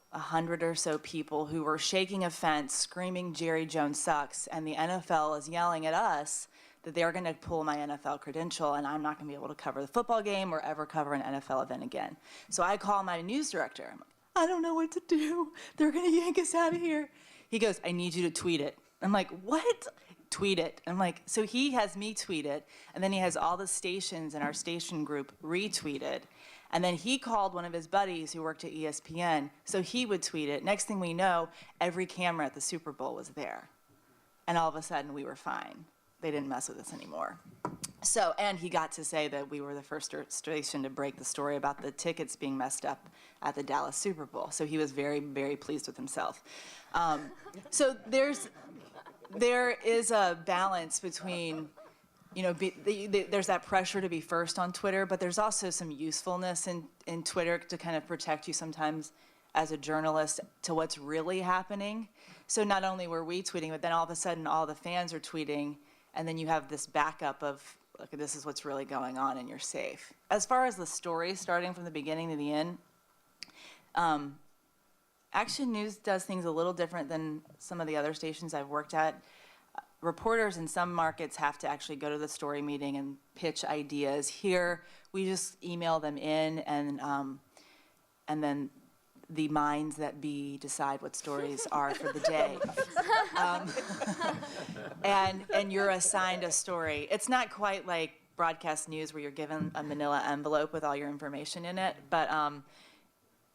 100 or so people who were shaking a fence, screaming, Jerry Jones sucks, and the NFL is yelling at us that they're going to pull my NFL credential and I'm not going to be able to cover the football game or ever cover an NFL event again. So I call my news director. I'm like, I don't know what to do. They're going to yank us out of here. He goes, I need you to tweet it. I'm like, what? Tweet it. I'm like, so he has me tweet it, and then he has all the stations in our station group retweet it. And then he called one of his buddies who worked at ESPN, so he would tweet it. Next thing we know, every camera at the Super Bowl was there. And all of a sudden, we were fine. They didn't mess with us anymore. So, and he got to say that we were the first station to break the story about the tickets being messed up at the Dallas Super Bowl. So he was very, very pleased with himself. So there is a balance between, there's that pressure to be first on Twitter, but there's also some usefulness in Twitter to kind of protect you sometimes as a journalist to what's really happening. So not only were we tweeting, but then all of a sudden all the fans are tweeting, and then you have this backup of, look, this is what's really going on and you're safe. As far as the story, starting from the beginning to the end, Action News does things a little different than some of the other stations I've worked at. Reporters in some markets have to actually go to the story meeting and pitch ideas. Here, we just email them in, and then the minds that be decide what stories are for the day. And you're assigned a story. It's not quite like broadcast news where you're given a manila envelope with all your information in it, but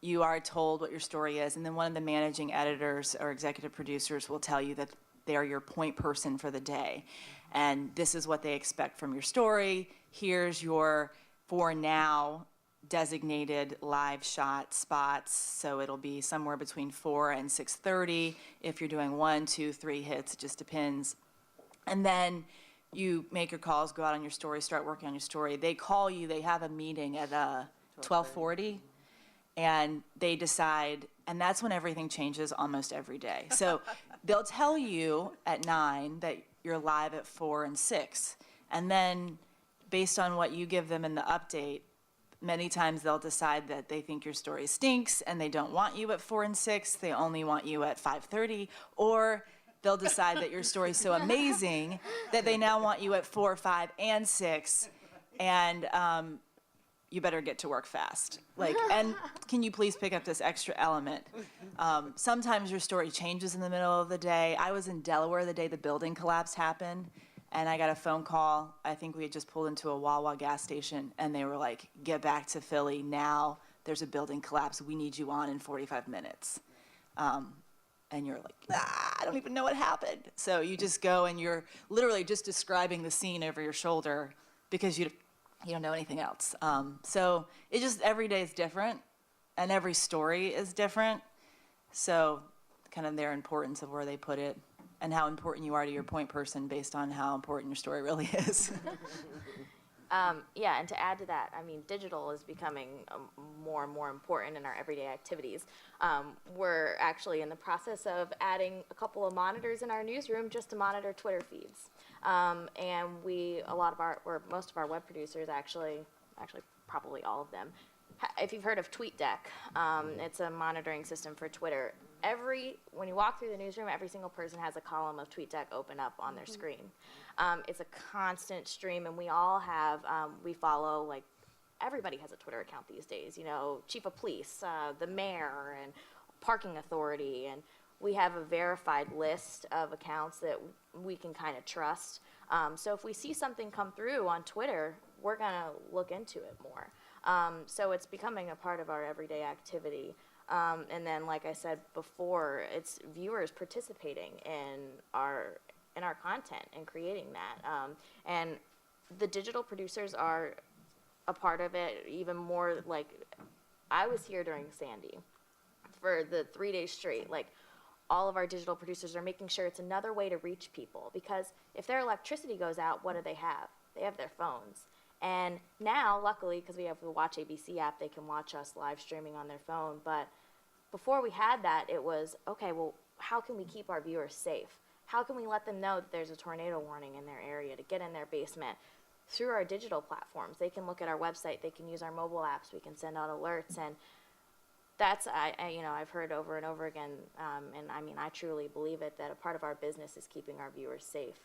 you are told what your story is, and then one of the managing editors or executive producers will tell you that they're your point person for the day. And this is what they expect from your story. Here's your, for now, designated live shot spots. So it'll be somewhere between 4 and 6:30. If you're doing 1, 2, 3 hits, it just depends. And then you make your calls, go out on your story, start working on your story. They call you, they have a meeting at 12:40. And they decide, and that's when everything changes almost every day. So they'll tell you at 9 that you're live at 4 and 6. And then based on what you give them in the update, many times they'll decide that they think your story stinks and they don't want you at 4 and 6. They only want you at 5:30. Or they'll decide that your story's so amazing that they now want you at 4, 5, and 6. And you better get to work fast. And can you please pick up this extra element? Sometimes your story changes in the middle of the day. I was in Delaware the day the building collapse happened, and I got a phone call. I think we had just pulled into a Wawa gas station, and they were like, get back to Philly now. There's a building collapse. We need you on in 45 minutes. And you're like, I don't even know what happened. So you just go, and you're literally just describing the scene over your shoulder because you don't know anything else. So it just, every day is different, and every story is different. So kind of their importance of where they put it and how important you are to your point person based on how important your story really is. Yeah, and to add to that, I mean, digital is becoming more and more important in our everyday activities. We're actually in the process of adding a couple of monitors in our newsroom just to monitor Twitter feeds. And most of our web producers actually probably all of them, if you've heard of TweetDeck, it's a monitoring system for Twitter. When you walk through the newsroom, every single person has a column of TweetDeck open up on their screen. It's a constant stream, and we all have, we follow, like, everybody has a Twitter account these days, chief of police, the mayor, and parking authority, and we have a verified list of accounts that we can kind of trust. So if we see something come through on Twitter, we're gonna look into it more. So it's becoming a part of our everyday activity. And then, like I said before, it's viewers participating in our content and creating that. And the digital producers are a part of it even more. Like, I was here during Sandy for the 3 days straight. Like, all of our digital producers are making sure it's another way to reach people, because if their electricity goes out, what do they have? They have their phones. And now, luckily, because we have the Watch ABC app, they can watch us live streaming on their phone. But before we had that, it was, okay, well, how can we keep our viewers safe? How can we let them know that there's a tornado warning in their area to get in their basement? Through our digital platforms, they can look at our website, they can use our mobile apps, we can send out alerts, and that's, I've heard over and over again, and I mean, I truly believe it, that a part of our business is keeping our viewers safe.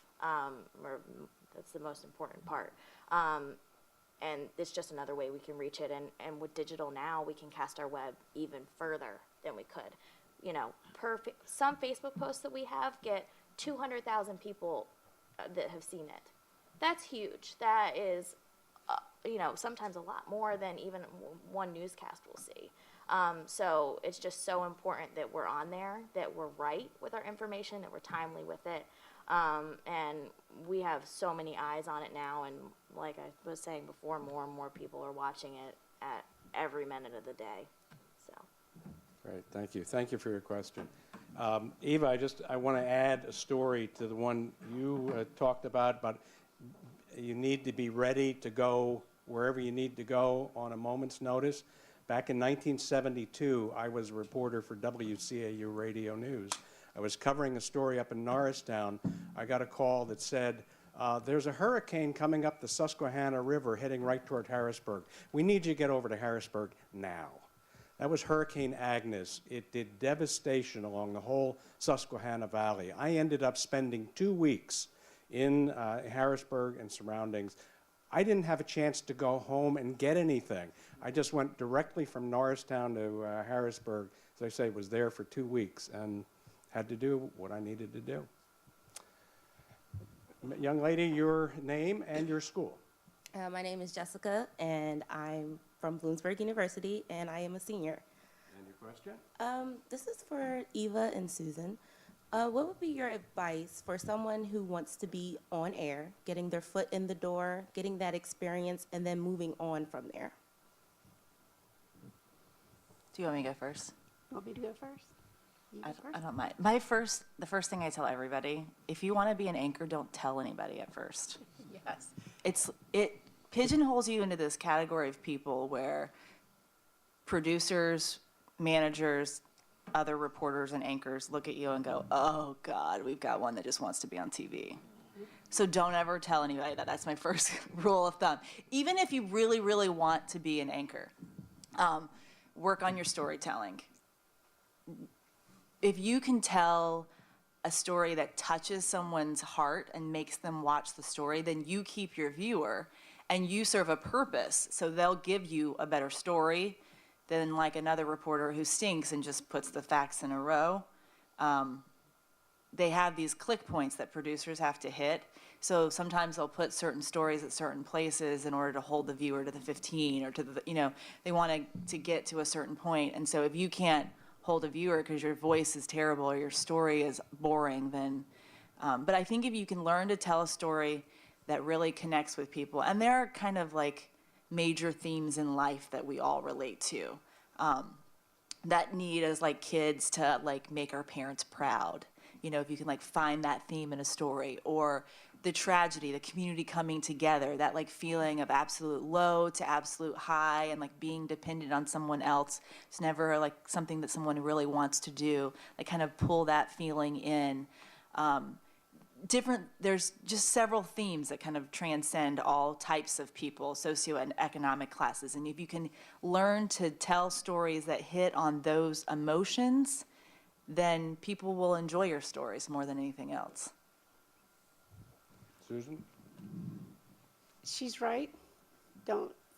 That's the most important part. And it's just another way we can reach it. And with digital now, we can cast our web even further than we could. Some Facebook posts that we have get 200,000 people that have seen it. That's huge. That is, sometimes a lot more than even one newscast will see. So it's just so important that we're on there, that we're right with our information, that we're timely with it. And we have so many eyes on it now, and like I was saying before, more and more people are watching it at every minute of the day. So. Great, thank you. Thank you for your question. Eva, I want to add a story to the one you talked about, but you need to be ready to go wherever you need to go on a moment's notice. Back in 1972, I was a reporter for WCAU Radio News. I was covering a story up in Norristown. I got a call that said, there's a hurricane coming up the Susquehanna River heading right toward Harrisburg. We need you to get over to Harrisburg now. That was Hurricane Agnes. It did devastation along the whole Susquehanna Valley. I ended up spending 2 weeks in Harrisburg and surroundings. I didn't have a chance to go home and get anything. I just went directly from Norristown to Harrisburg. As I say, was there for 2 weeks and had to do what I needed to do. Young lady, your name and your school. My name is Jessica, and I'm from Bloomsburg University, and I am a senior. And your question? This is for Eva and Susan. What would be your advice for someone who wants to be on air, getting their foot in the door, getting that experience, and then moving on from there? Do you want me to go first? Want me to go first? You go I first? don't mind. The first thing I tell everybody, if you want to be an anchor, don't tell anybody at first. Yes. It pigeonholes you into this category of people where producers, managers, other reporters and anchors look at you and go, oh God, we've got one that just wants to be on TV. So don't ever tell anybody that. That's my first rule of thumb. Even if you really, really want to be an anchor, work on your storytelling. If you can tell a story that touches someone's heart and makes them watch the story, then you keep your viewer and you serve a purpose. So they'll give you a better story than like another reporter who stinks and just puts the facts in a row. They have these click points that producers have to hit. So sometimes they'll put certain stories at certain places in order to hold the viewer to the 15 or to the, they want to get to a certain point. And so if you can't hold a viewer because your voice is terrible or your story is boring, then, but I think if you can learn to tell a story that really connects with people, and there are kind of like major themes in life that we all relate to. That need as like kids to like make our parents proud. If you can like find that theme in a story, or the tragedy, the community coming together, that like feeling of absolute low to absolute high and like being dependent on someone else. It's never like something that someone really wants to do. Like kind of pull that feeling in. There's just several themes that kind of transcend all types of people, socio and economic classes. And if you can learn to tell stories that hit on those emotions, then people will enjoy your stories more than anything else. Susan? She's right.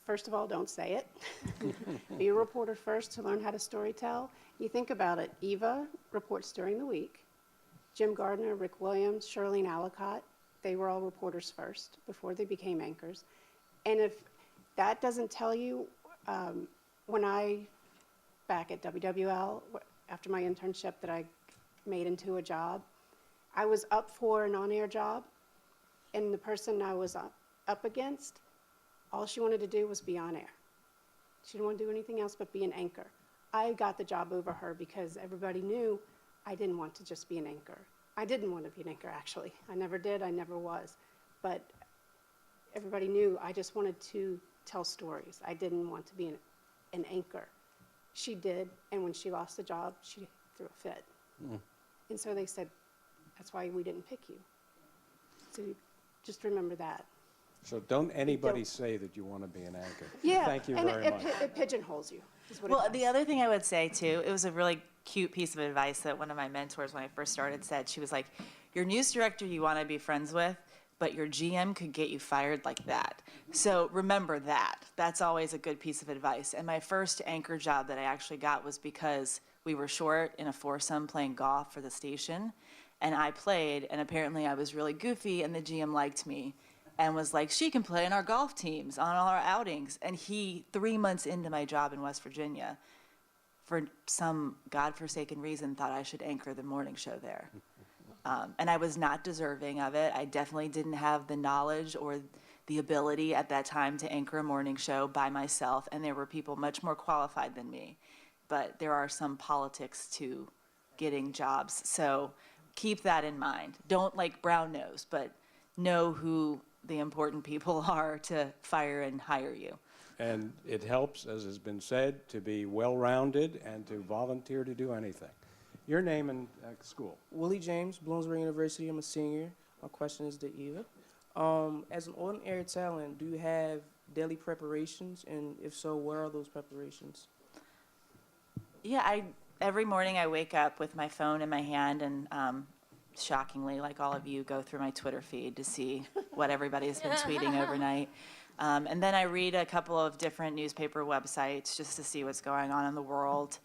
First of all, don't say it. Be a reporter first to learn how to storytell. You think about it, Eva reports during the week. Jim Gardner, Rick Williams, Shirlene Allicott, they were all reporters first before they became anchors. And if that doesn't tell you, when back at WWL, after my internship that I made into a job, I was up for an on-air job, and the person I was up against, all she wanted to do was be on air. She didn't want to do anything else but be an anchor. I got the job over her because everybody knew I didn't want to just be an anchor. I didn't want to be an anchor, actually. I never did, I never was. But everybody knew I just wanted to tell stories. I didn't want to be an anchor. She did, and when she lost the job, she threw a fit. And so they said, that's why we didn't pick you. So just remember that. So don't anybody say that you want to be an anchor. Yeah, Thank you and very much. it pigeonholes you, is what it Well, does. the other thing I would say too, it was a really cute piece of advice that one of my mentors when I first started said. She was like, your news director you want to be friends with, but your GM could get you fired like that. So remember that. That's always a good piece of advice. And my first anchor job that I actually got was because we were short in a foursome playing golf for the station. And I played, and apparently I was really goofy, and the GM liked me and was like, she can play on our golf teams, on all our outings. And he, 3 months into my job in West Virginia, for some godforsaken reason, thought I should anchor the morning show there. And I was not deserving of it. I definitely didn't have the knowledge or the ability at that time to anchor a morning show by myself, and there were people much more qualified than me. But there are some politics to getting jobs, so keep that in mind. Don't like brown nose, but know who the important people are to fire and hire you. And it helps, as has been said, to be well-rounded and to volunteer to do anything. Your name and school. Willie James, Bloomsburg University. I'm a senior. My question is to Eva. As an on-air talent, do you have daily preparations? And if so, what are those preparations? Yeah, every morning I wake up with my phone in my hand and shockingly, like all of you, go through my Twitter feed to see what everybody's been tweeting overnight. And then I read a couple of different newspaper websites just to see what's going on in the world.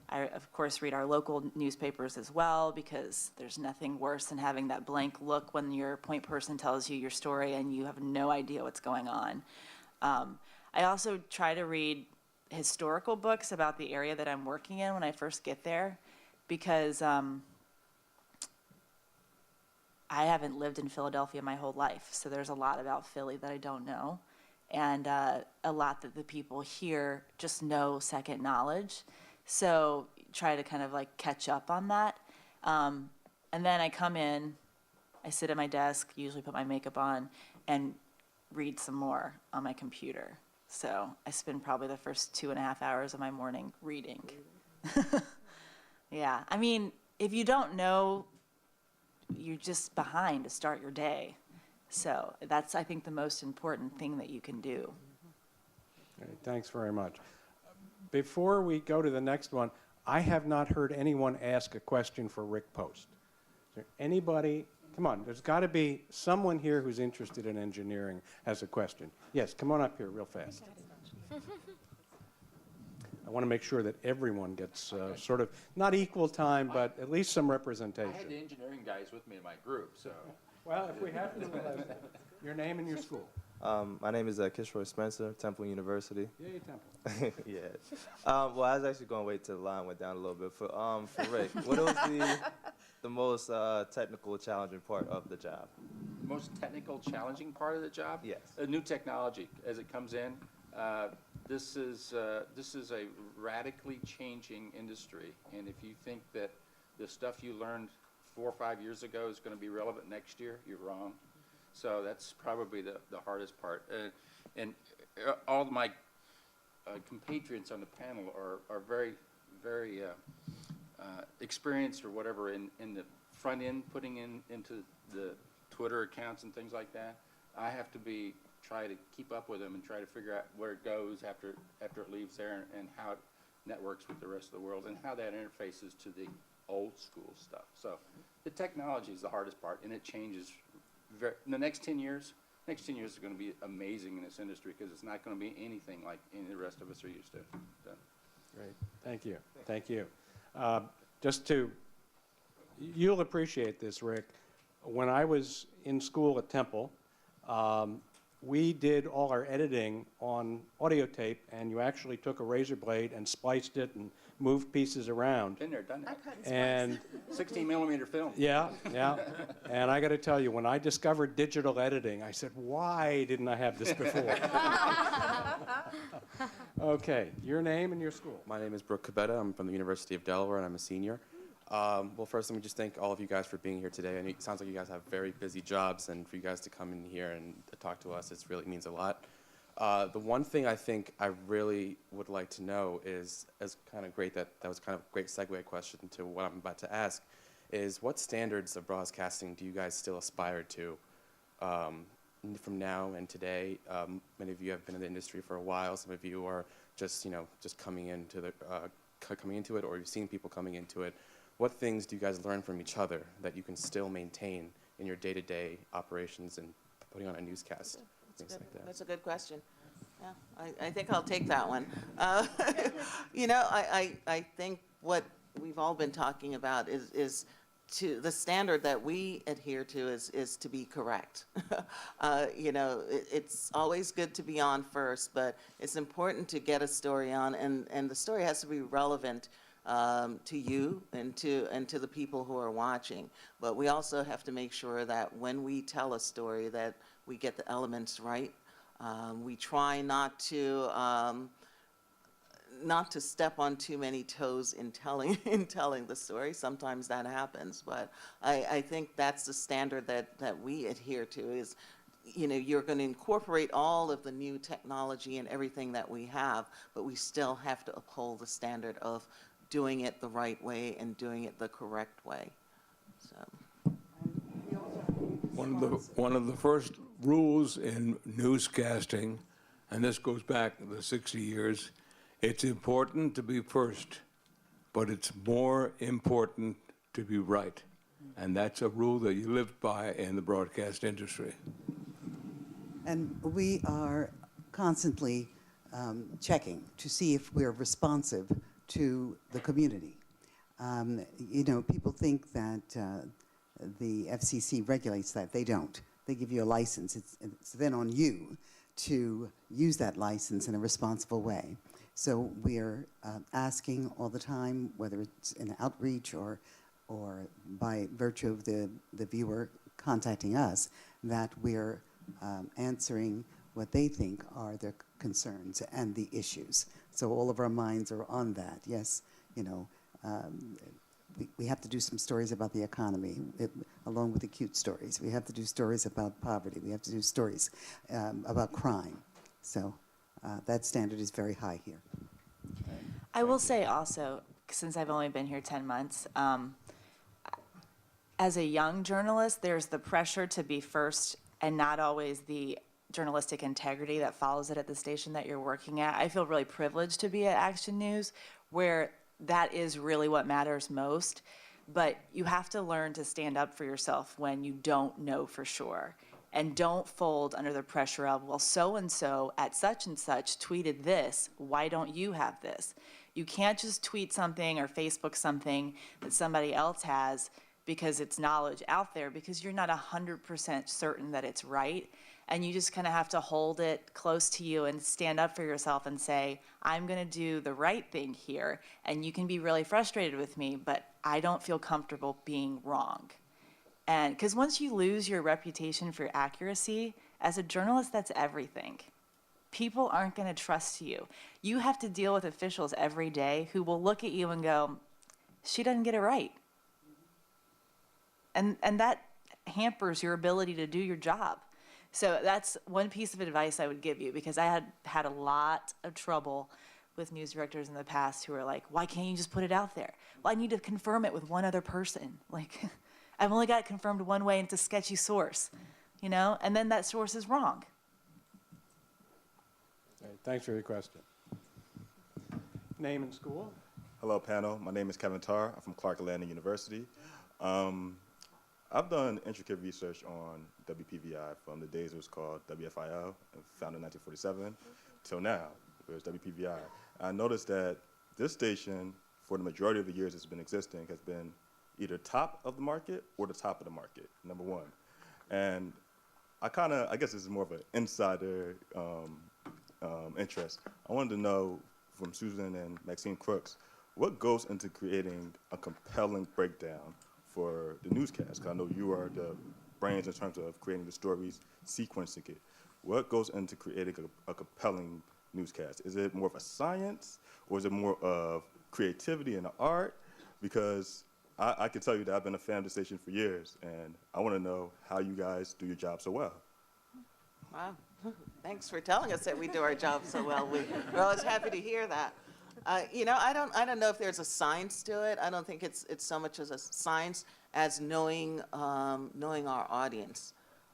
I, of course, read our local newspapers as well, because there's nothing worse than having that blank look when your point person tells you your story and you have no idea what's going on. I also try to read historical books about the area that I'm working in when I first get there, because I haven't lived in Philadelphia my whole life, so there's a lot about Philly that I don't know, and a lot that the people here just know second knowledge. So try to kind of like catch up on that. And then I come in, I sit at my desk, usually put my makeup on, and read some more on my computer. So I spend probably the first 2.5 hours of my morning reading. Yeah, I mean, if you don't know, you're just behind to start your day. So that's, I think, the most important thing that you can do. Okay, thanks very much. Before we go to the next one, I have not heard anyone ask a question for Rick Post. Is there anybody? Come on, there's got to be someone here who's interested in engineering has a question. Yes, come on up here real fast. I want to make sure that everyone gets sort of, not equal time, but at least some representation. I had the engineering guys with me in my group, so. Well, if we have to, your name and your school. My name is Kishroy Spencer, Temple University. Yay, Temple. Yeah. Well, I was actually going to wait till the line went down a little bit. For Rick, what was the most technical, challenging part of the job? The most technical, challenging part of the job? Yes. New technology as it comes in. This is a radically changing industry, and if you think that the stuff you learned 4 or 5 years ago is going to be relevant next year, you're wrong. So that's probably the hardest part. And all of my compatriots on the panel are very, very experienced or whatever in the front end, putting into the Twitter accounts and things like that. I have to try to keep up with them and try to figure out where it goes after it leaves there, and how it networks with the rest of the world, and how that interfaces to the old school stuff. So the technology is the hardest part, and it changes. In the next 10 years are going to be amazing in this industry, because it's not going to be anything like any of the rest of us are used to. So. Great, thank you, thank you. You'll appreciate this, Rick. When I was in school at Temple, we did all our editing on audio tape, and you actually took a razor blade and spliced it and moved pieces around. Been there, done that. And 16 millimeter film. Yeah. And I got to tell you, when I discovered digital editing, I said, why didn't I have this before? Okay, your name and your school. My name is Brooke Cabetta. I'm from the University of Delaware, and I'm a senior. Well, first, let me just thank all of you guys for being here today. And it sounds like you guys have very busy jobs, and for you guys to come in here and talk to us, it really means a lot. The one thing I think I really would like to know is kind of great that was kind of a great segue question to what I'm about to ask, is what standards of broadcasting do you guys still aspire to from now and today? Many of you have been in the industry for a while. Some of you are just coming into it, or you've seen people coming into it. What things do you guys learn from each other that you can still maintain in your day-to-day operations and putting on a newscast? Things like that. That's a good question. Yeah, I think I'll take that one. I think what we've all been talking about is to the standard that we adhere to is to be correct. It's always good to be on first, but it's important to get a story on, and the story has to be relevant to you and to the people who are watching. But we also have to make sure that when we tell a story that we get the elements right. We try not to step on too many toes in telling the story. Sometimes that happens, but I think that's the standard that we adhere to is, you're going to incorporate all of the new technology and everything that we have, but we still have to uphold the standard of doing it the right way and doing it the correct way. So. One of the first rules in newscasting, and this goes back the 60 years, it's important to be first. but it's more important to be right. And that's a rule that you live by in the broadcast industry. And we are constantly checking to see if we're responsive to the community. People think that the FCC regulates that. They don't. They give you a license. It's then on you to use that license in a responsible way. So we are asking all the time, whether it's in outreach or by virtue of the viewer contacting us, that we're answering what they think are their concerns and the issues. So all of our minds are on that. Yes, we have to do some stories about the economy, along with the cute stories. We have to do stories about poverty. We have to do stories about crime. So that standard is very high here. I will say also, since I've only been here 10 months, as a young journalist, there's the pressure to be first and not always the journalistic integrity that follows it at the station that you're working at. I feel really privileged to be at Action News, where that is really what matters most. But you have to learn to stand up for yourself when you don't know for sure. And don't fold under the pressure of, well, so-and-so at such and such tweeted this, why don't you have this? You can't just tweet something or Facebook something that somebody else has because it's knowledge out there, because you're not 100% certain that it's right. And you just kind of have to hold it close to you and stand up for yourself and say, I'm going to do the right thing here. And you can be really frustrated with me, but I don't feel comfortable being wrong. And because once you lose your reputation for accuracy, as a journalist, that's everything. People aren't going to trust you. You have to deal with officials every day who will look at you and go, she doesn't get it right. And that hampers your ability to do your job. So that's one piece of advice I would give you, because I had a lot of trouble with news directors in the past who were like, why can't you just put it out there? Well, I need to confirm it with one other person. Like, I've only got it confirmed one way and it's a sketchy source, and then that source is wrong. Okay, thanks for your question. Name and school? Hello, panel. My name is Kevin Tarr. I'm from Clark Atlanta University. I've done intricate research on WPVI from the days it was called WFIO, founded in 1947, till now, where it's WPVI. I noticed that this station, for the majority of the years it's been existing, has been either top of the market or the top of the market, number one. And I guess this is more of an insider interest. I wanted to know from Susan and Maxine Crooks, what goes into creating a compelling breakdown for the newscast? 'Cause I know you are the brains in terms of creating the stories, sequencing it. What goes into creating a compelling newscast? Is it more of a science, or is it more of creativity and art? Because I can tell you that I've been a fan of the station for years, and I want to know how you guys do your job so well. Wow. Thanks for telling us that we do our job so well. We're always happy to hear that. I don't know if there's a science to it. I don't think it's so much as a science as knowing our audience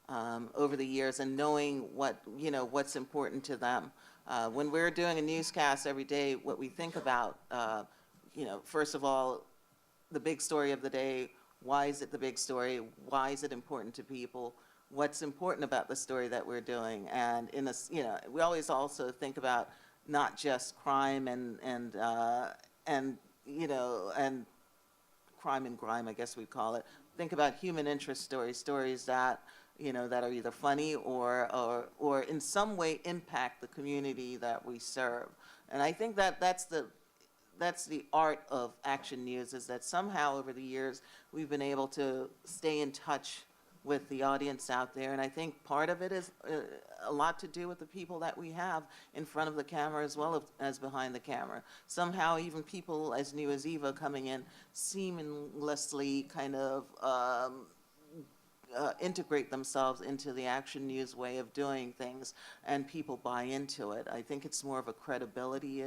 over the years and knowing what's important to them. When we're doing a newscast every day, what we think about, first of all, the big story of the day. Why is it the big story? Why is it important to people? What's important about the story that we're doing? And we always also think about not just crime and crime and grime, I guess we'd call it. Think about human interest stories that that are either funny or in some way impact the community that we serve. And I think that's the art of Action News, is that somehow over the years we've been able to stay in touch with the audience out there. And I think part of it is a lot to do with the people that we have in front of the camera as well as behind the camera. Somehow even people as new as Eva coming in seamlessly kind of integrate themselves into the Action News way of doing things, and people buy into it. I think it's more of a credibility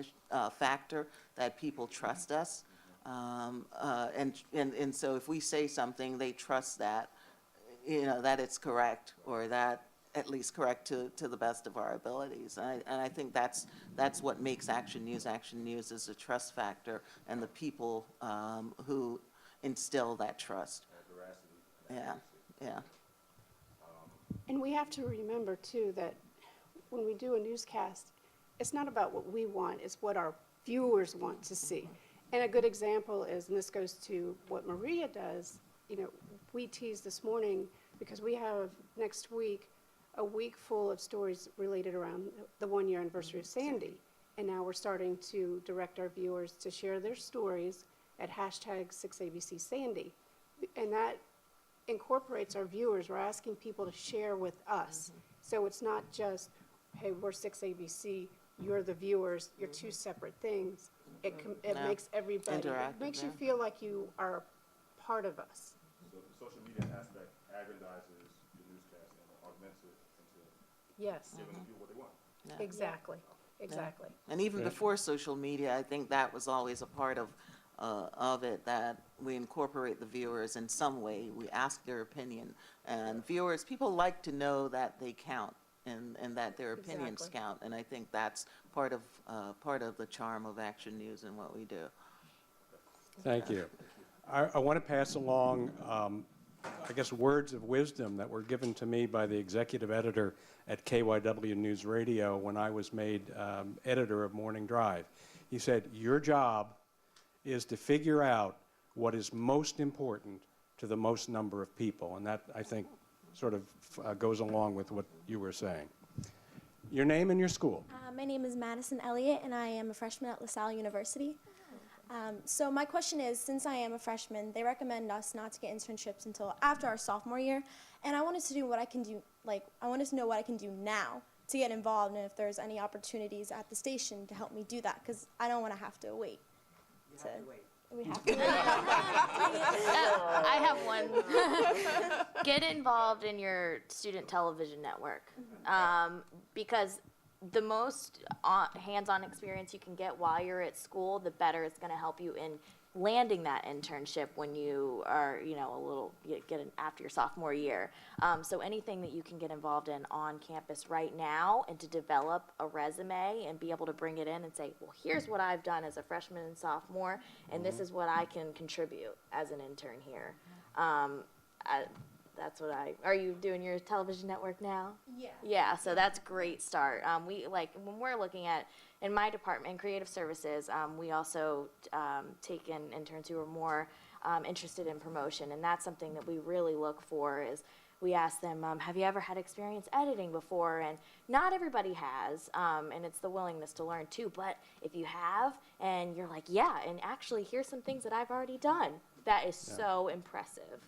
factor that people trust us. And so if we say something, they trust that, that it's correct, or that at least correct to the best of our abilities. And I think that's what makes Action News is a trust factor and the people who instill that trust. Yeah, yeah. And we have to remember, too, that when we do a newscast, it's not about what we want, it's what our viewers want to see. And a good example is, and this goes to what Maria does, you know, we teased this morning because we have next week a week full of stories related around the 1-year anniversary of Sandy. And now we're starting to direct our viewers to share their stories at hashtag 6ABCSandy. And that incorporates our viewers. We're asking people to share with us. So it's not just, hey, we're 6ABC, you're the viewers, you're two separate things. It No. makes everybody, it Interactive, makes you yeah. feel like you are part of us. So the social media aspect aggrandizes the newscast and augments it into Yes, giving the people what they want. Yeah. exactly, exactly. And even before social media, I think that was always a part of it, that we incorporate the viewers in some way. We ask their opinion. And viewers, people like to know that they count and that their opinions Exactly. count. And I think that's part of the charm of Action News and what we do. Thank you. I want to pass along, I guess, words of wisdom that were given to me by the executive editor at KYW News Radio when I was made editor of Morning Drive. He said, your job is to figure out what is most important to the most number of people. And that, I think, sort of goes along with what you were saying. Your name and your school. My name is Madison Elliott, and I am a freshman at LaSalle University. So my question is, since I am a freshman, they recommend us not to get internships until after our sophomore year, and I wanted to do what I can do, I wanted to know what I can do now to get involved, and if there's any opportunities at the station to help me do that, because I don't want to have to wait. We have to wait. I have one. Get involved in your student television network, because the most hands-on experience you can get while you're at school, the better it's going to help you in landing that internship when you are, after your sophomore year. So anything that you can get involved in on campus right now and to develop a resume and be able to bring it in and say, well, here's what I've done as a freshman and sophomore, and this is what I can contribute as an intern here. Are you doing your television network now? Yeah. Yeah, so that's a great start. When we're looking at, in my department, creative services, we also take in interns who are more interested in promotion, and that's something that we really look for is we ask them, have you ever had experience editing before? And not everybody has, and it's the willingness to learn too, but if you have, and you're like, yeah, and actually here's some things that I've already done, that is so impressive,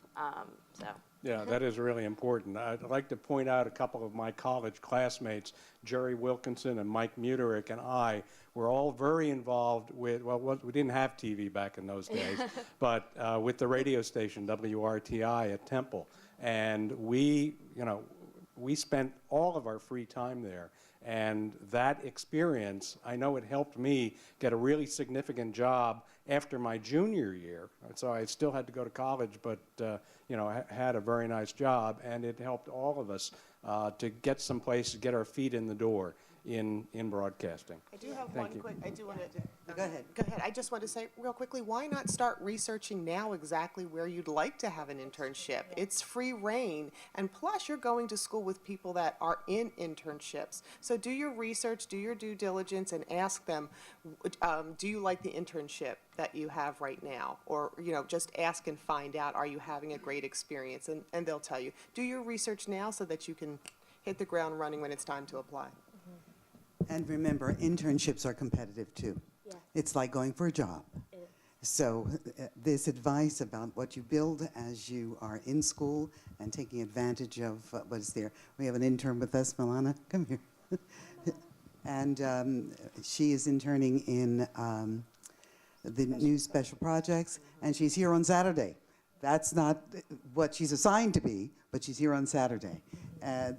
Yeah, that is really important. I'd like to point out a couple of my college classmates, Jerry Wilkinson and Mike Muterick, and I were all very involved with, we didn't have TV back in those days, but with the radio station, WRTI at Temple. And we spent all of our free time there. And that experience, I know it helped me get a really significant job after my junior year. So I still had to go to college, but I had a very nice job, and it helped all of us to get someplace to get our feet in the door in broadcasting. I do have Thank one you. quick, I do want to. Go ahead. Go ahead. I just want to say real quickly, why not start researching now exactly where you'd like to have an internship? It's free reign, and plus you're going to school with people that are in internships. So do your research, do your due diligence, and ask them, do you like the internship that you have right now? Or, just ask and find out, are you having a great experience? And they'll tell you. Do your research now so that you can hit the ground running when it's time to apply. And remember, internships are competitive too. Yeah. It's like going for a job. So this advice about what you build as you are in school and taking advantage of what is there. We have an intern with us, Milana. Come here. And she is interning in the new special projects, and she's here on Saturday. That's not what she's assigned to be, but she's here on Saturday.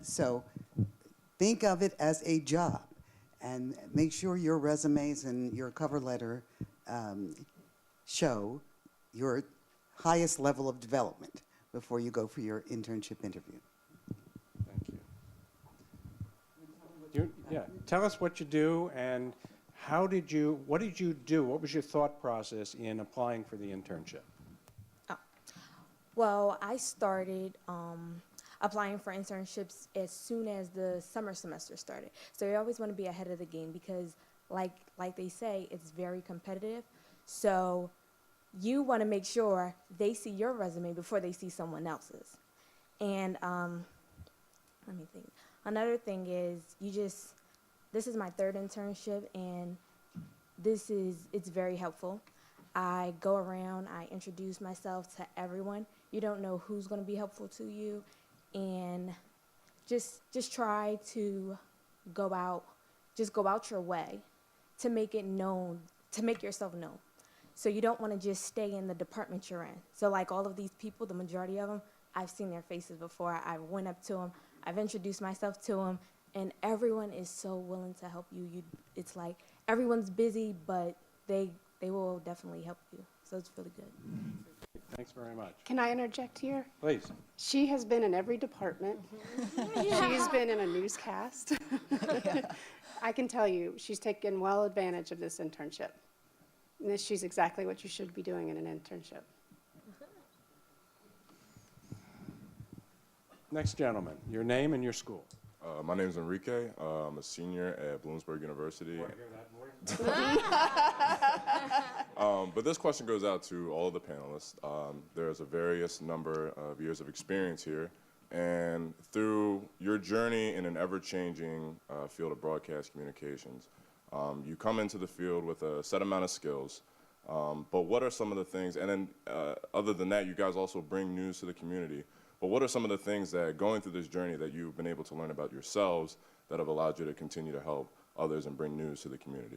So think of it as a job. And make sure your resumes and your cover letter show your highest level of development before you go for your internship interview. Thank you. Yeah, tell us what you do and what did you do? What was your thought process in applying for the internship? Well, I started applying for internships as soon as the summer semester started. So you always want to be ahead of the game because, like they say, it's very competitive. So you want to make sure they see your resume before they see someone else's. And let me think. Another thing is this is my third internship, and it's very helpful. I go around, I introduce myself to everyone. You don't know who's going to be helpful to you, and just try to go out your way to make it known, to make yourself known. So you don't want to just stay in the department you're in. So like all of these people, the majority of them, I've seen their faces before. I went up to them, I've introduced myself to them, and everyone is so willing to help you. It's like everyone's busy, but they will definitely help you. So it's really good. Thanks very much. Can I interject here? Please. She has been in every department. She's been in a newscast. I can tell you, she's taken well advantage of this internship. And she's exactly what you should be doing in an internship. Next gentleman, your name and your school. My name is Enrique. I'm a senior at Bloomsburg University. But this question goes out to all of the panelists. There's a various number of years of experience here. And through your journey in an ever-changing field of broadcast communications, you come into the field with a set amount of skills. But what are some of the things, and then other than that, you guys also bring news to the community. But what are some of the things that going through this journey that you've been able to learn about yourselves that have allowed you to continue to help others and bring news to the community?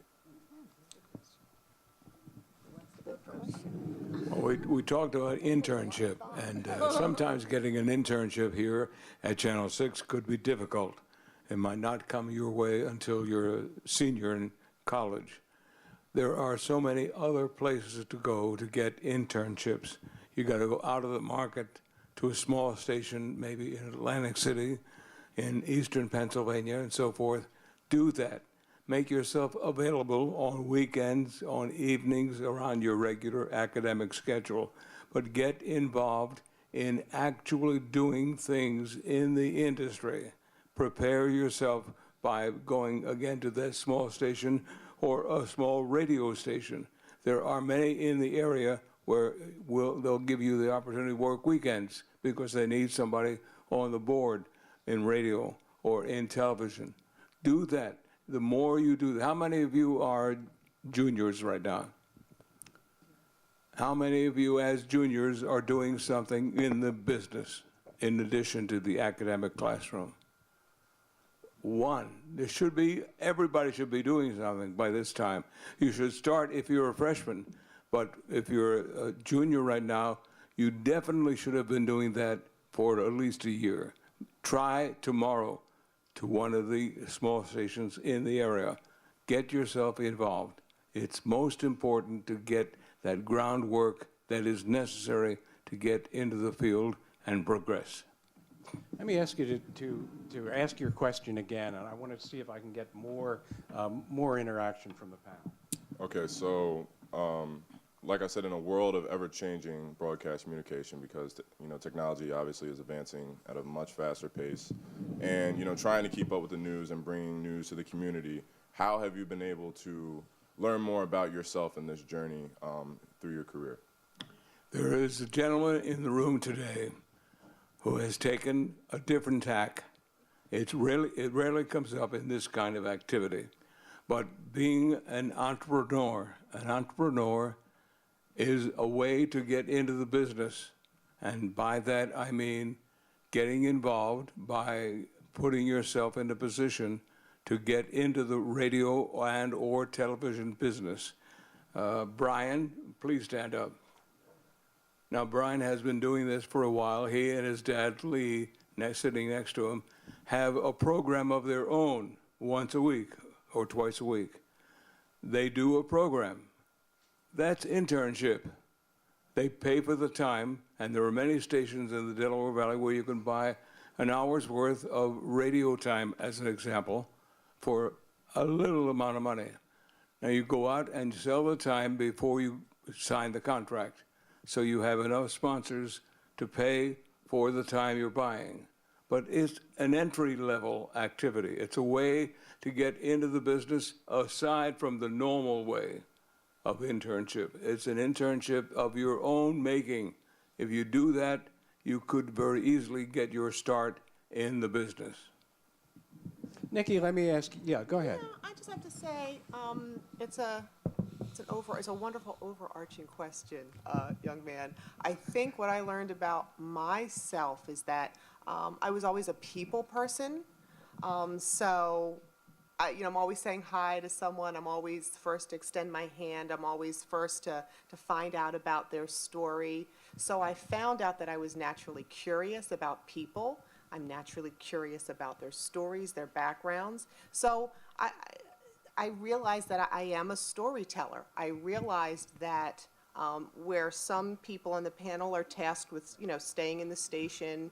Well, we talked about internship, and sometimes getting an internship here at Channel 6 could be difficult. It might not come your way until you're a senior in college. There are so many other places to go to get internships. You got to go out of the market to a small station, maybe in Atlantic City, in eastern Pennsylvania, and so forth. Do that. Make yourself available on weekends, on evenings, around your regular academic schedule. But get involved in actually doing things in the industry. Prepare yourself by going again to that small station or a small radio station. There are many in the area where they'll give you the opportunity to work weekends because they need somebody on the board in radio or in television. Do that. The more you do that. How many of you are juniors right now? How many of you as juniors are doing something in the business in addition to the academic classroom? One. Everybody should be doing something by this time. You should start if you're a freshman. But if you're a junior right now, you definitely should have been doing that for at least a year. Try tomorrow to one of the small stations in the area. Get yourself involved. It's most important to get that groundwork that is necessary to get into the field and progress. Let me ask you to ask your question again, and I want to see if I can get more interaction from the panel. Okay, so like I said, in a world of ever-changing broadcast communication, because technology obviously is advancing at a much faster pace, and trying to keep up with the news and bringing news to the community, how have you been able to learn more about yourself in this journey through your career? There is a gentleman in the room today who has taken a different tack. It rarely comes up in this kind of activity, but being an entrepreneur is a way to get into the business. And by that, I mean getting involved by putting yourself in a position to get into the radio and or television business. Brian, please stand up. Now, Brian has been doing this for a while. He and his dad, Lee, sitting next to him, have a program of their own once a week or twice a week. They do a program. That's internship. They pay for the time, and there are many stations in the Delaware Valley where you can buy an hour's worth of radio time, as an example, for a little amount of money. Now you go out and sell the time before you sign the contract, so you have enough sponsors to pay for the time you're buying. But it's an entry-level activity. It's a way to get into the business aside from the normal way of internship. It's an internship of your own making. If you do that, you could very easily get your start in the business. Nikki, let me ask, yeah, go ahead. I just have to say, it's a wonderful overarching question, young man. I think what I learned about myself is that I was always a people person. So, I'm always saying hi to someone. I'm always first to extend my hand. I'm always first to find out about their story. So I found out that I was naturally curious about people. I'm naturally curious about their stories, their backgrounds. So I realized that I am a storyteller. I realized that where some people on the panel are tasked with, staying in the station,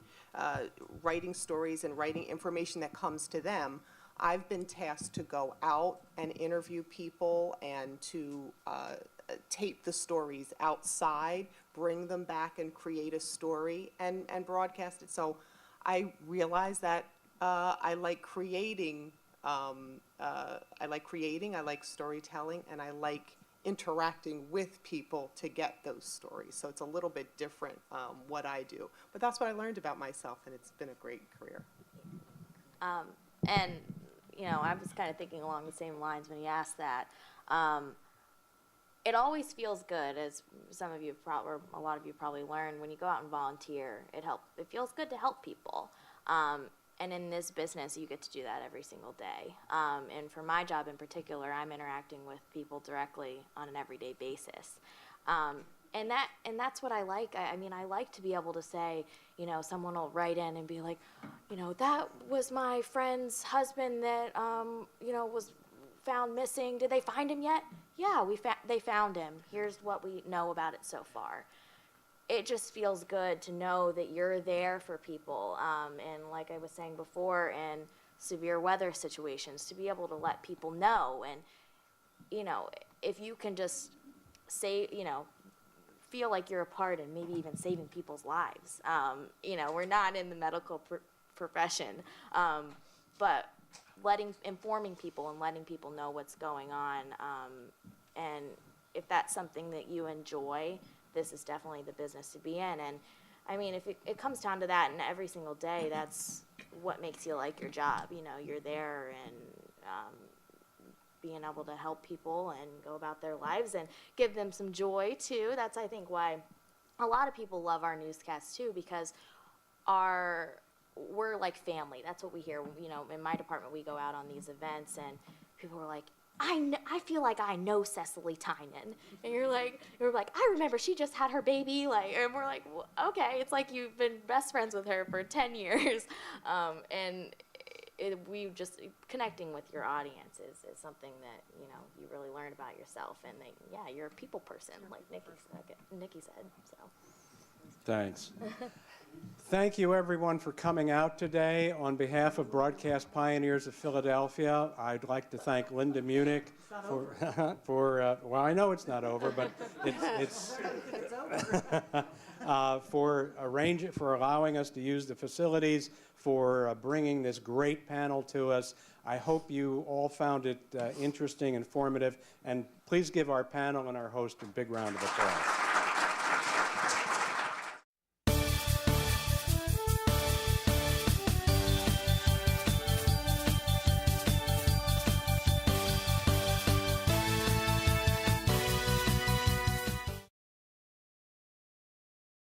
writing stories and writing information that comes to them, I've been tasked to go out and interview people and to tape the stories outside, bring them back and create a story and broadcast it. So I realized that I like creating, I like storytelling, and I like interacting with people to get those stories. So it's a little bit different what I do. But that's what I learned about myself, and it's been a great career. And, I was kind of thinking along the same lines when you asked that. It always feels good, as some of you or a lot of you probably learned, when you go out and volunteer. It feels good to help people. And in this business, you get to do that every single day. And for my job in particular, I'm interacting with people directly on an everyday basis. And that's what I like. I like to be able to say, someone will write in and be like, that was my friend's husband that, was found missing. Did they find him yet? Yeah, they found him. Here's what we know about it so far. It just feels good to know that you're there for people. And like I was saying before, in severe weather situations, to be able to let people know. And, if you can just say, feel like you're a part and maybe even saving people's lives. We're not in the medical profession, but informing people and letting people know what's going on. And if that's something that you enjoy, this is definitely the business to be in. And if it comes down to that, and every single day, that's what makes you like your job. You're there and being able to help people and go about their lives and give them some joy too. That's, I think, why a lot of people love our newscasts too, because we're like family. That's what we hear. In my department, we go out on these events and people are like, I feel like I know Cecily Tynan. And you're like, I remember she just had her baby. And we're like, well, okay, it's like you've been best friends with her for 10 years. We just, connecting with your audience is something that, you really learn about yourself. And you're a people person, like Nikki said, so. Thanks. Thank you, everyone, for coming out today. On behalf of Broadcast Pioneers of Philadelphia, I'd like to thank Linda Munich for well, I know it's not over, but it's for allowing us to use the facilities, for bringing this great panel to us. I hope you all found it interesting, informative, and please give our panel and our host a big round of applause.